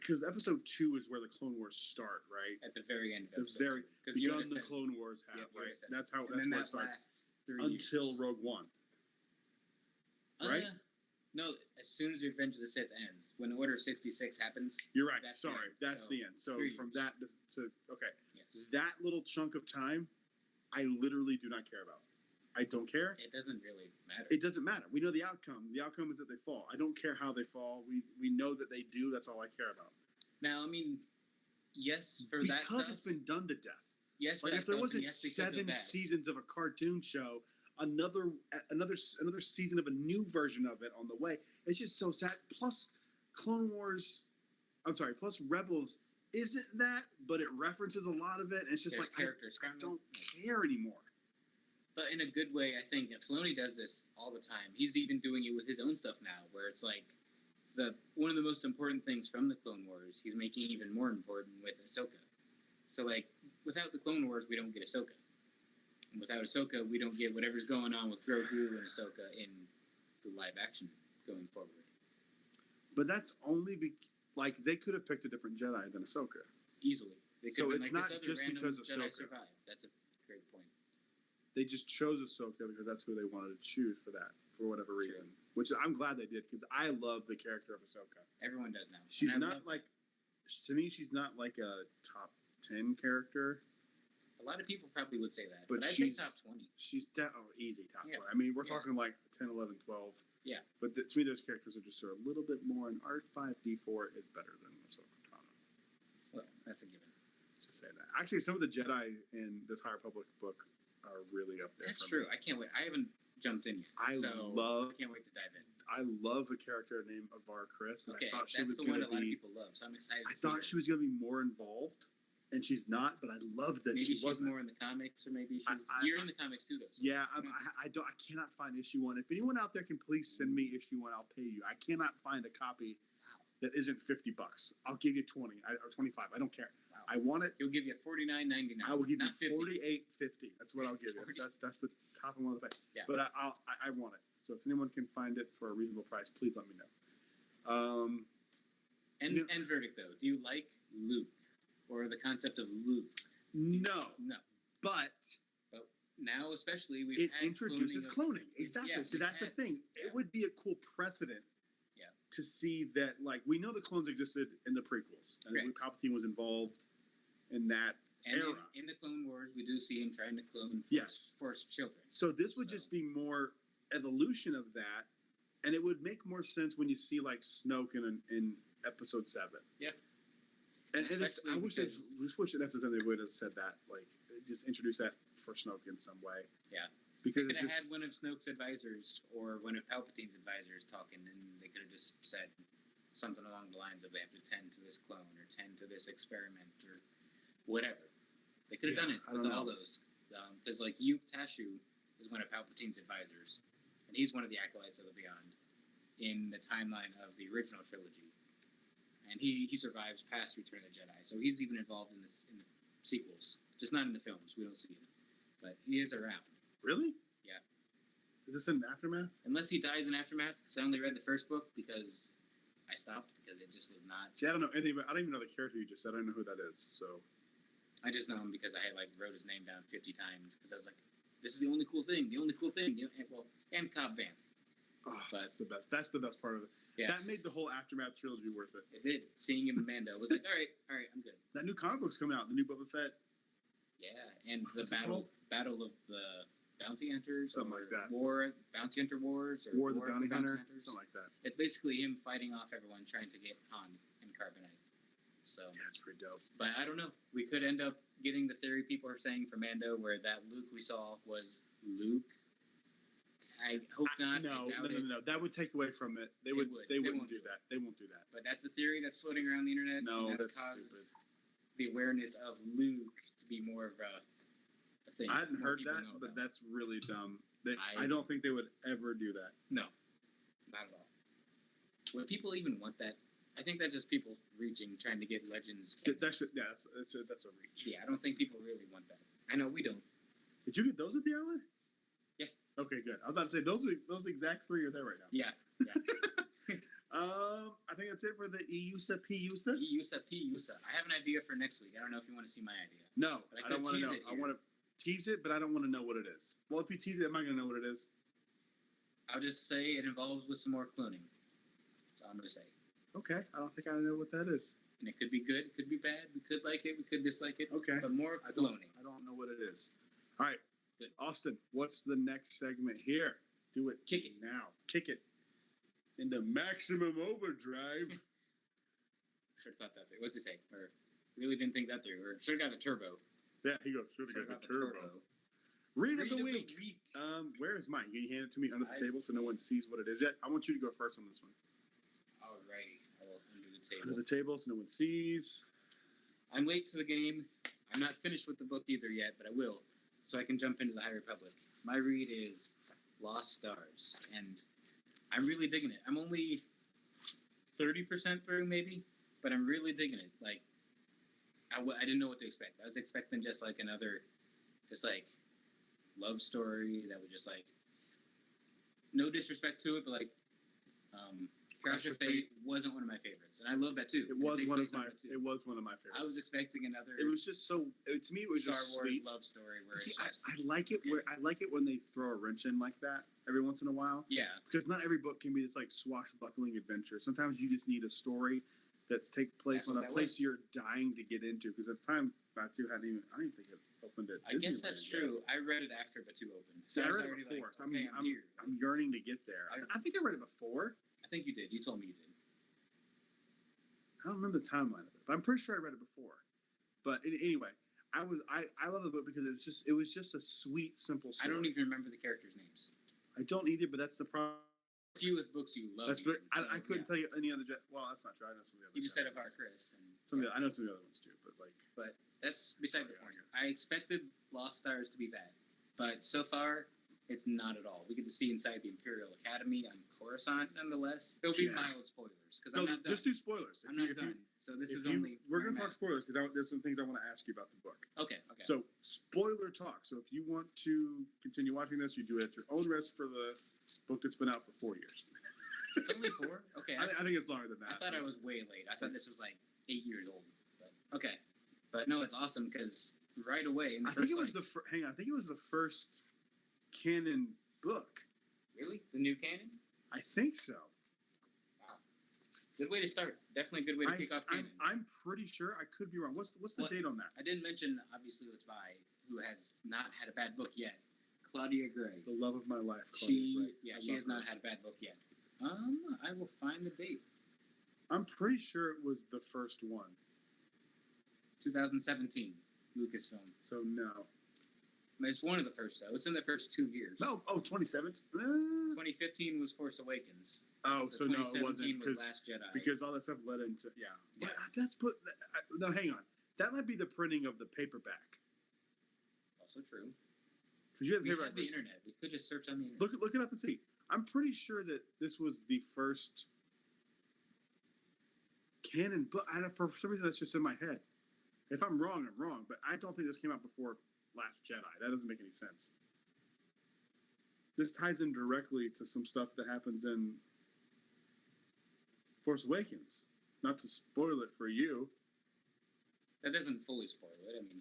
because episode 2 is where the Clone Wars start, right? at the very end of The episode very, 2, 'cause begun Yoda the said- Clone Wars have, yeah, Yoda right? says That's it. how, And that's then where it that starts. lasts 3 Until years. Rogue One. right? No, as soon as Revenge of the Sith ends, when Order 66 happens, You're right. That's the Sorry. end. That's So, the end. So 3 from years. that to, okay. yes, That little chunk of time, I literally do not care about. I don't care. it doesn't really matter. It doesn't matter. We know the outcome. The outcome is that they fall. I don't care how they fall. We know that they do. That's all I care about. Now, I mean, yes, for Because that stuff. it's been done to death. Yes, for Like that if there stuff, wasn't yes, because of 7 that. seasons of a cartoon show, another season of a new version of it on the way. It's just so sad. Plus, plus Rebels isn't that, but it references a lot of it. And it's just There's like characters. I don't care anymore. But in a good way, I think Filoni does this all the time. He's even doing it with his own stuff now, where it's like one of the most important things from the Clone Wars, he's making even more important with Ahsoka. So, like, without the Clone Wars, we don't get Ahsoka. And without Ahsoka, we don't get whatever's going on with Grogu and Ahsoka in the live action going forward. But that's only like they could have picked a different Jedi than Ahsoka. Easily. They could So have been it's like, not this other just random because of Jedi Ahsoka. survived. That's a great point. They just chose Ahsoka because that's who they wanted to choose for that, for whatever True. reason. Which I'm glad they did, because I love the character of Ahsoka. Everyone does now. She's And I not love like, to me, she's not like a top 10 character. a lot of people probably would say that, But but I'd say she's- top 20. She's easy top Yeah. 20. I mean, we're Yeah. talking like 10, 11, 12. Yeah. But to me, those characters are just a little bit more, and R5D4 is better than Ahsoka Tano. So that's a given. Just say that. Actually, some of the Jedi in this High Republic book are really up there. That's for true. me. I can't wait. I haven't jumped in yet. I so I can't wait to dive in. I love a character named Avar Chris, and Okay, I thought she that's was the one going a to lot of be. people love, so I'm excited I to see her. thought she was going to be more involved, and she's not. But I love that Maybe she she's wasn't. more in the comics, or maybe she's... I- You're in the comics too, though. So Yeah, I cannot find issue 1. If anyone out there can please send me issue 1, I'll pay you. I cannot find a copy that isn't $50. I'll give you 20 or 25. I don't care. Wow. I want it. He'll give you $49.99. I will give not you 50. $48.50. That's what I'll give you. That's the top of one of the pay. Yeah. But I want it. So if anyone can find it for a reasonable price, please let me know. And verdict, though. Do you like Luke? Or the concept of Luke? No, No. but Now, especially, we've it had introduces cloning. Exactly. Yeah, So we've that's the had- thing. yeah. It would be a cool precedent. Yeah. To see that, like, we know the clones existed in the prequels, and Correct. Palpatine was involved in that And era. in the Clone Wars, we do see him trying to clone Yes. Force children. So this would So- just be more evolution of that, and it would make more sense when you see like Snoke in Episode 7. Yeah. And Especially I wish because- just wish in Episode 7 they would have said that, like, just introduce that for Snoke in some way. Yeah. Because Could it have just had one of Snoke's advisors or one of Palpatine's advisors talking, and they could have just said something along the lines of they have to tend to this clone or tend to this experiment or whatever. They could have done it I with don't all know. those. Because, like, Yuke Tashu is one of Palpatine's advisors, and he's one of the acolytes of the Beyond in the timeline of the original trilogy. And he survives past Return of the Jedi, so he's even involved in the sequels. Just not in the films. We don't see him. But he is around. really. Yeah. Is this in Aftermath? Unless he dies in Aftermath, because I only read the first book because I stopped because it just was not. See, I don't know anything about. I don't even know the character you just said. I don't know who that is. So I just know him because I had wrote his name down 50 times because I was like, this is the only cool thing. The only cool thing. And Cobb Vanth. But- that's the best. That's the best part of it. Yeah. That made the whole Aftermath trilogy worth it. It did. Seeing him in Mando was like, all right, I'm good. That new comic book's coming out. The new Boba Fett. Yeah, and the What's it called? battle of the bounty hunters, Something or like that. Bounty Hunter Wars, or War of the War Bounty Hunter. Hunters. Something like that. It's basically him fighting off everyone trying to get Han and Carbonite. So, Yeah, it's pretty dope. but I don't know. We could end up getting the theory people are saying for Mando, where that Luke we saw was Luke. I hope not. No, I doubt it. no. That would take away from it. They It wouldn't would. They do won't that. They won't do that. But that's the theory that's floating around the internet. No, and that's caused stupid. the awareness of Luke to be more of a thing. I hadn't More heard people that, know but about. that's really dumb. I- I don't think they would ever do that. No, not at all. Would people even want that? I think that's just people reaching, trying to get legends. canon. That's a reach. Yeah, I don't think people really want that. I know we don't. Did you get those at the outlet? Yeah. Okay, good. I was about to say those exact three are there right now. Yeah. I think that's it for the EUSA PUSA. Yusa. I have an idea for next week. I don't know if you want to see my idea. No, But I I don't could want to tease know. it I here. want to tease it, but I don't want to know what it is. Well, if you tease it, am I going to know what it is? I'll just say it involves with some more cloning. That's all I'm going to say. Okay, I don't think I know what that is. And it could be good, it could be bad. We could like it, we could dislike it. Okay. But more I don't cloning. know what it is. All right, Good. Austin, what's the next segment here? Do it. Kick it. now. Kick it into maximum overdrive. Should have thought that through. What's it say? Or really didn't think that through. Or should have got the turbo. Yeah, he goes. Should Should have have got the turbo. turbo. Read of the week. Where is mine? Can you hand it to me under the table so no one sees what it is yet? I want you to go first on this one. Alrighty. I will under the Under table. the table so no one sees. I'm late to the game. I'm not finished with the book either yet, but I will. So I can jump into the High Republic. My read is Lost Stars. And I'm really digging it. I'm only 30% through, maybe. But I'm really digging it. Like, I didn't know what to expect. I was expecting just like another, just like, love story that was just like, no disrespect to it, but like, Crash of Fate wasn't one of my favorites, and I love that too. It was takes one of place on my. it, too. It was one of my favorites. I was expecting another It was just so. To me, it was Star just Wars sweet. love story where See, it's just I like it where I like it when they throw a wrench in like that every once in a while. yeah, Because not every book can be this like swashbuckling adventure. Sometimes you just need a story that's take place That's on what a that place was. you're dying to get into. Because at the time, Batu hadn't even. I don't even think it opened it. I guess that's true. I read it after Batu opened, So I I was read it already before. like, So okay, I'm here. I'm yearning to get there. I think I read it before. I think you did. You told me you did. I don't remember the timeline of it, but I'm pretty sure I read it before. But anyway, I love the book because it was just a sweet, simple I story. don't even remember the characters' names. I don't either, but that's the problem. It's you with books you love. That's even, so, I couldn't yeah. tell you any other. Well, that's not true. I know some of the other. You just said Jedi of our ones. Chris, and I know some of the other ones too, but like. but that's beside the Oh, point. yeah. I expected Lost Stars to be bad, but so far it's not at all. We get to see inside the Imperial Academy on Coruscant, nonetheless. There'll be Yeah. mild spoilers because No, I'm not done. just do spoilers. I'm not done. So this is only. We're where gonna I'm talk at. spoilers because there's some things I want to ask you about the book. Okay. So spoiler talk. So if you want to continue watching this, you do it at your own risk for the book that's been out for 4 years. It's only 4. Okay. I think it's longer than that. I thought I was way late. I thought this was like 8 years old. But okay. But no, it's awesome because right away. In the I think first, it was like, hang on. I think it was the first canon book. really the new canon. I think so. Wow. Good way to start. Definitely a good way to kick off canon. I'm pretty sure. I could be wrong. What's the What? date on that? I didn't mention obviously it's by who has not had a bad book yet, Claudia Gray. The love of my life. Claudia She Gray. I she love has her. not had a bad book yet. I will find the date. I'm pretty sure it was the first one. 2017, Lucasfilm. So no. It's one of the first though. It's in the first 2 years. No. Oh, 2017. 2015 was Force Awakens. Oh, The so no, it 2017 wasn't was Last Jedi. because all that stuff led into yeah. Yeah. But that's put. No, hang on. That might be the printing of the paperback also true. because you have the We paperback. had the version. internet. We could just search on the internet. Look it up and see. I'm pretty sure that this was the first canon book. For some reason, that's just in my head. If I'm wrong, I'm wrong. But I don't think this came out before Last Jedi. That doesn't make any sense. This ties in directly to some stuff that happens in Force Awakens. Not to spoil it for you. That doesn't fully spoil it. I mean,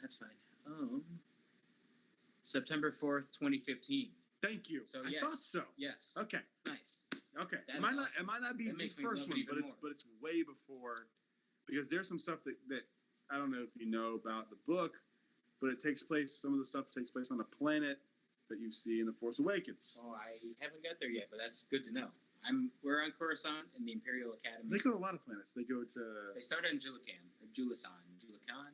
that's fine. September 4th, 2015. Thank you. So, I yes. thought so. Yes. Okay. Nice. Okay. That It might is not. awesome. It might not be That the makes me first love it one, even more. but it's way before, because there's some stuff that I don't know if you know about the book, but it takes place. Some of the stuff takes place on a planet that you see in the Force Awakens. Oh, I haven't got there yet, but that's good to know. We're on Coruscant in the Imperial Academy. They go to a lot of planets. They go to They start on Julican or Julisan. Julican?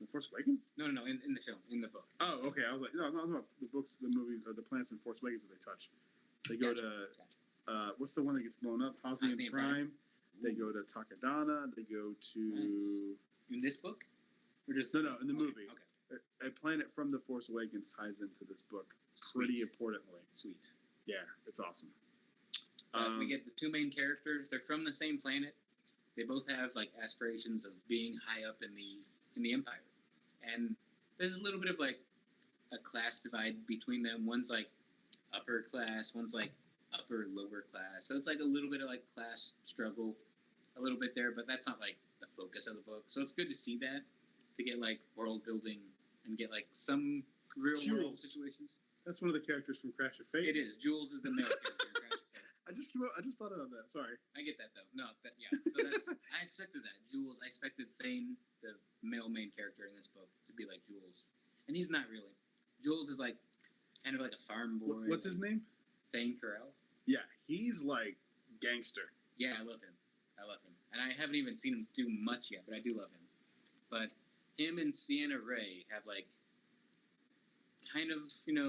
the Force Awakens. No, in the film, in the book. Oh, okay. I was like, no, I'm talking about the books, the movies, or the planets in Force Awakens that they touch. They go Gotcha. to what's the one that gets blown up? Hosnian Hosnian Prime. They go to Takadana. They go to in this book, or just no, in the movie. Okay. A planet from The Force Awakens ties into this book pretty importantly. Sweet. Yeah, it's awesome. We get the two main characters. They're from the same planet. They both have like aspirations of being high up in the Empire, and there's a little bit of like a class divide between them. One's like upper class, one's like upper lower class. So it's like a little bit of like class struggle, a little bit there, but that's not like the focus of the book. So it's good to see that, to get like world building and get like some real world situations. That's one of the characters from Crash of Fate. It is. Jules is the male character in Crash of Fate. I just thought about that. Sorry. I get that though. No, yeah. So that's I expected that. Jules. I expected Thane, the male main character in this book, to be like Jules, and he's not really. Jules is like kind of like a farm boy. What's his name? Thane Carell. Yeah, he's like gangster. Yeah, I love him. And I haven't even seen him do much yet, but I do love him. But him and Sienna Ray have like kind of,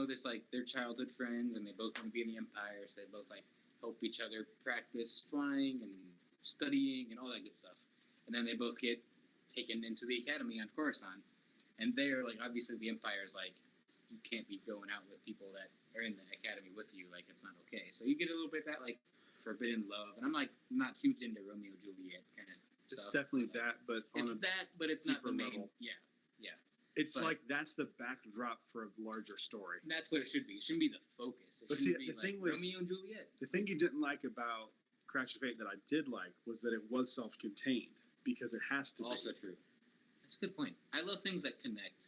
this like they're childhood friends, and they both want to be in the Empire, so they both like help each other practice flying and studying and all that good stuff. And then they both get taken into the academy on Coruscant, and they're like, obviously the Empire is like, you can't be going out with people that are in the academy with you, like it's not okay. So you get a little bit of that like forbidden love, and I'm like not huge into Romeo and Juliet kind of It's stuff. definitely that, but it's not the main level. Yeah. It's But- like that's the backdrop for a larger story. And that's what it should be. It shouldn't be the focus. It But shouldn't see, be the like thing with- Romeo and Juliet. The thing you didn't like about Crash of Fate that I did like was that it was self-contained, because it has to Also be. true. That's a good point. I love things that connect,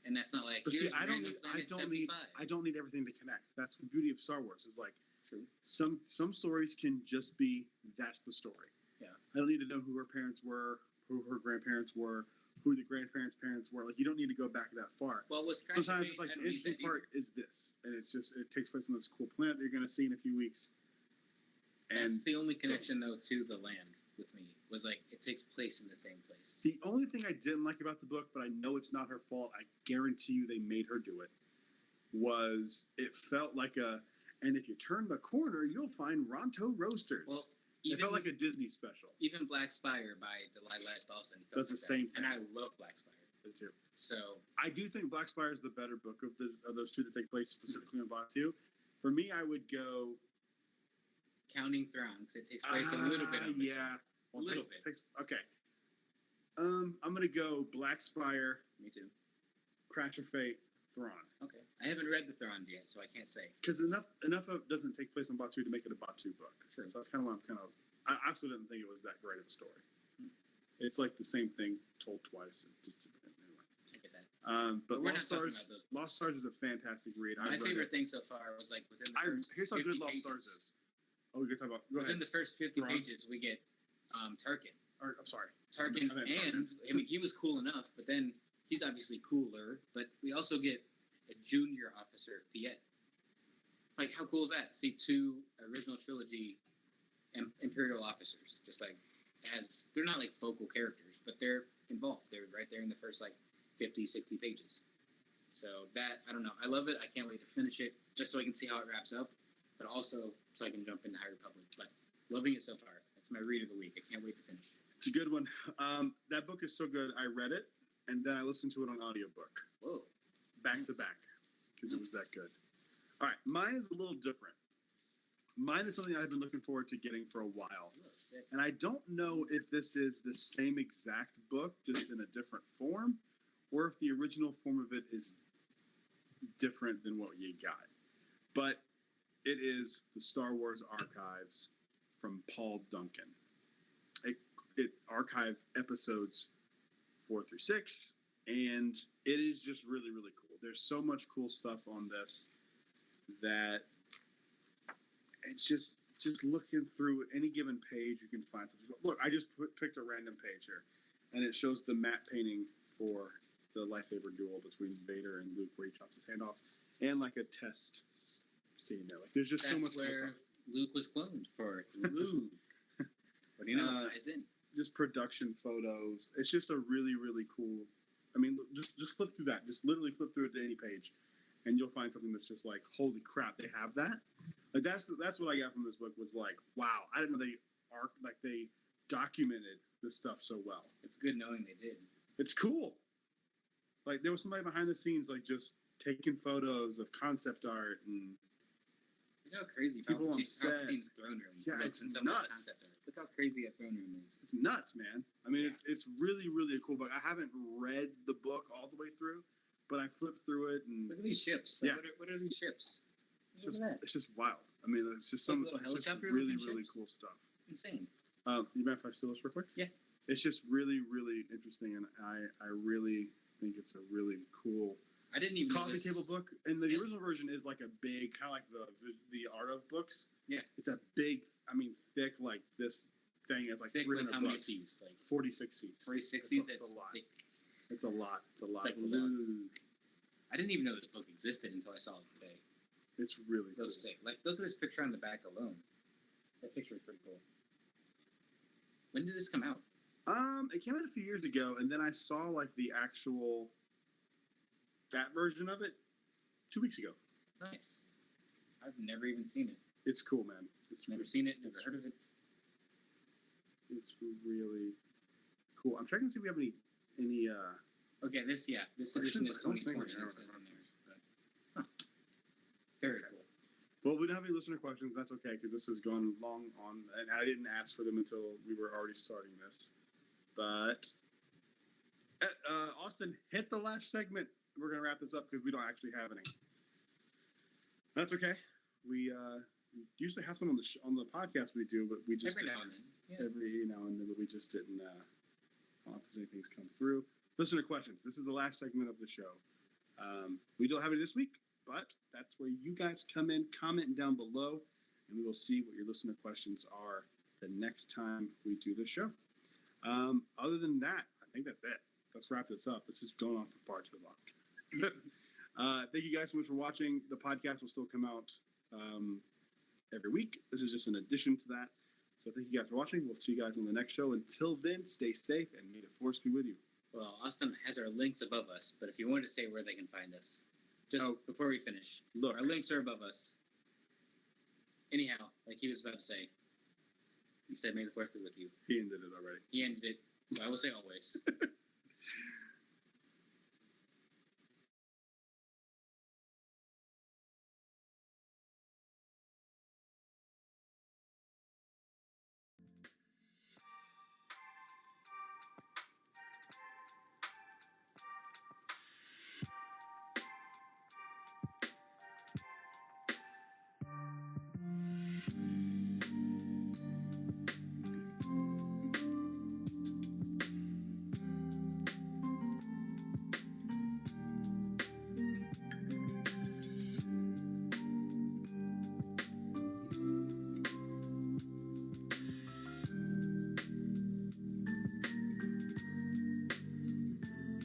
and that's not like But here's see, I don't random need planet 75. everything to connect. That's the beauty of Star Wars. Is like True. some stories can just be that's the story. Yeah. I don't need to know who her parents were, who her grandparents were, who the grandparents' parents were. Like, you don't need to go back that far. Well, with Crash Sometimes of it's Fate, like I the don't need interesting that part either. is this, and it's just it takes place on this cool planet that you're going to see in a few weeks. And That's the only connection though to the land with me, was like it takes place in the same place. the only thing I didn't like about the book, but I know it's not her fault, I guarantee you they made her do it, was it felt like and if you turn the corner, you'll find Ronto Roasters. Well, it even felt like a Disney special. even Black Spire by Delilah S. Dawson felt Does the like same that. And I thing. love Black Spire. Me too. So I do think Black Spire is the better book of those two that take place specifically on Batu. For me, I would go. Counting Thrawn, because it takes place a little bit on the Yeah. A little bit. Okay. I'm gonna go Black Spire, Me too. Crash of Fate, Thrawn. Okay. I haven't read the Thrawns yet, so I can't say. Because enough of it doesn't take place on Batu to make it a Batu book. Sure. So that's kind of why I also didn't think it was that great of a story. Hmm. It's like the same thing told twice. Anyway. I get that. But we're Lost not talking Stars. about those. Lost Stars is a fantastic read. My favorite thing so far was like within the first Here's how 50 good Lost pages. Stars is. Oh, we're gonna talk about. Go Within ahead. the first 50 Thrawn. pages, we get Tarkin. I'm sorry. Tarkin, I meant and I mean, he was cool enough, but then he's obviously cooler. But we also get a junior officer, Piet. Like, how cool is that? See two original trilogy Imperial officers, just like they're not like focal characters, but they're involved. They're right there in the first like 50, 60 pages. So that, I don't know. I love it. I can't wait to finish it just so I can see how it wraps up, but also so I can jump into High Republic. But loving it so far. That's my read of the week. I can't wait to finish it. It's a good one. That book is so good. I read it, and then I listened to it on audiobook, Whoa. back to back, because it was that good. All right, mine is a little different. Mine is something I've been looking forward to getting for a while. Oh, sick. And I don't know if this is the same exact book, just in a different form, or if the original form of it is different than what you got. But it is the Star Wars Archives from Paul Duncan. It archives episodes 4 through 6, and it is just really, really cool. There's so much cool stuff on this that it's just looking through any given page, you can find something. Look, I just picked a random page here, and it shows the matte painting for the lightsaber duel between Vader and Luke, where he chops his hand off, and like a test scene there. Like, there's just That's so much cool where stuff. Luke was cloned for Luke. But you know, it ties in. Just production photos. It's just a really, really cool. I mean, just flip through that. Just literally flip through it to any page, and you'll find something that's just like, holy crap, they have that. Like that's what I got from this book was like, wow, I didn't know they documented this stuff so well. It's good knowing they did. It's cool. Like there was somebody behind the scenes, like just taking photos of concept art and Look how crazy People on set. Palpatine's throne room Yeah, looks it's in some of this nuts. concept art. Look how crazy that throne room is. it's nuts, man. I mean, Yeah. it's really really a cool book. I haven't read the book all the way through, but I flipped through it and Look at these ships. Like, Yeah. what are these ships? it's Look just at that. it's just wild. I mean, it's just Like some little it's just helicopter really looking really ships? cool stuff. Insane. You mind if I steal this real quick? Yeah. It's just really really interesting, and I really think it's a really cool I didn't even know coffee this. table book. And the Yeah. original version is like a big, kind of like the art of books. Yeah. It's a big, I mean, thick, like this thing is like Thick with 300 how many bucks. seats? Like 46 seats. 46 It's seats. a It's lot. thick. It's a lot. It's a lot. like It's a lot. Luke. I didn't even know this book existed until I saw it today. It's really That cool. was sick. Like, look at this picture on the back alone. That picture is pretty cool. When did this come out? It came out a few years ago, and then I saw like the actual that version of it 2 weeks ago. Nice. I've never even seen it. It's cool, man. It's Never seen it. Never it's- heard of it. It's really cool. I'm checking to see if we have any Okay, this Questions? edition is I don't think 2020. we It have says any in there. But, very cool. Well, we don't have any listener questions. That's okay, because this has gone long on, and I didn't ask for them until we were already starting this. But Austin, hit the last segment. We're gonna wrap this up because we don't actually have any. That's okay. We usually have some on the podcast we do, but we just Every now and then. Yeah. every now and then, but we just didn't. I don't know if anything's come through. Listener questions. This is the last segment of the show. We don't have it this week, but that's where you guys come in, comment down below, and we will see what your listener questions are the next time we do the show. Other than that, I think that's it. Let's wrap this up. This is going on for far too long. Thank you guys so much for watching. The podcast will still come out every week. This is just an addition to that. So thank you guys for watching. We'll see you guys on the next show. Until then, stay safe and may the force be with you. Well, Austin has our links above us, but if you wanted to say where they can find us, just before we finish, Look, our links are above us. Anyhow, like he was about to say, he said, "May the force be with you." he ended it already. He ended it, so I will say always.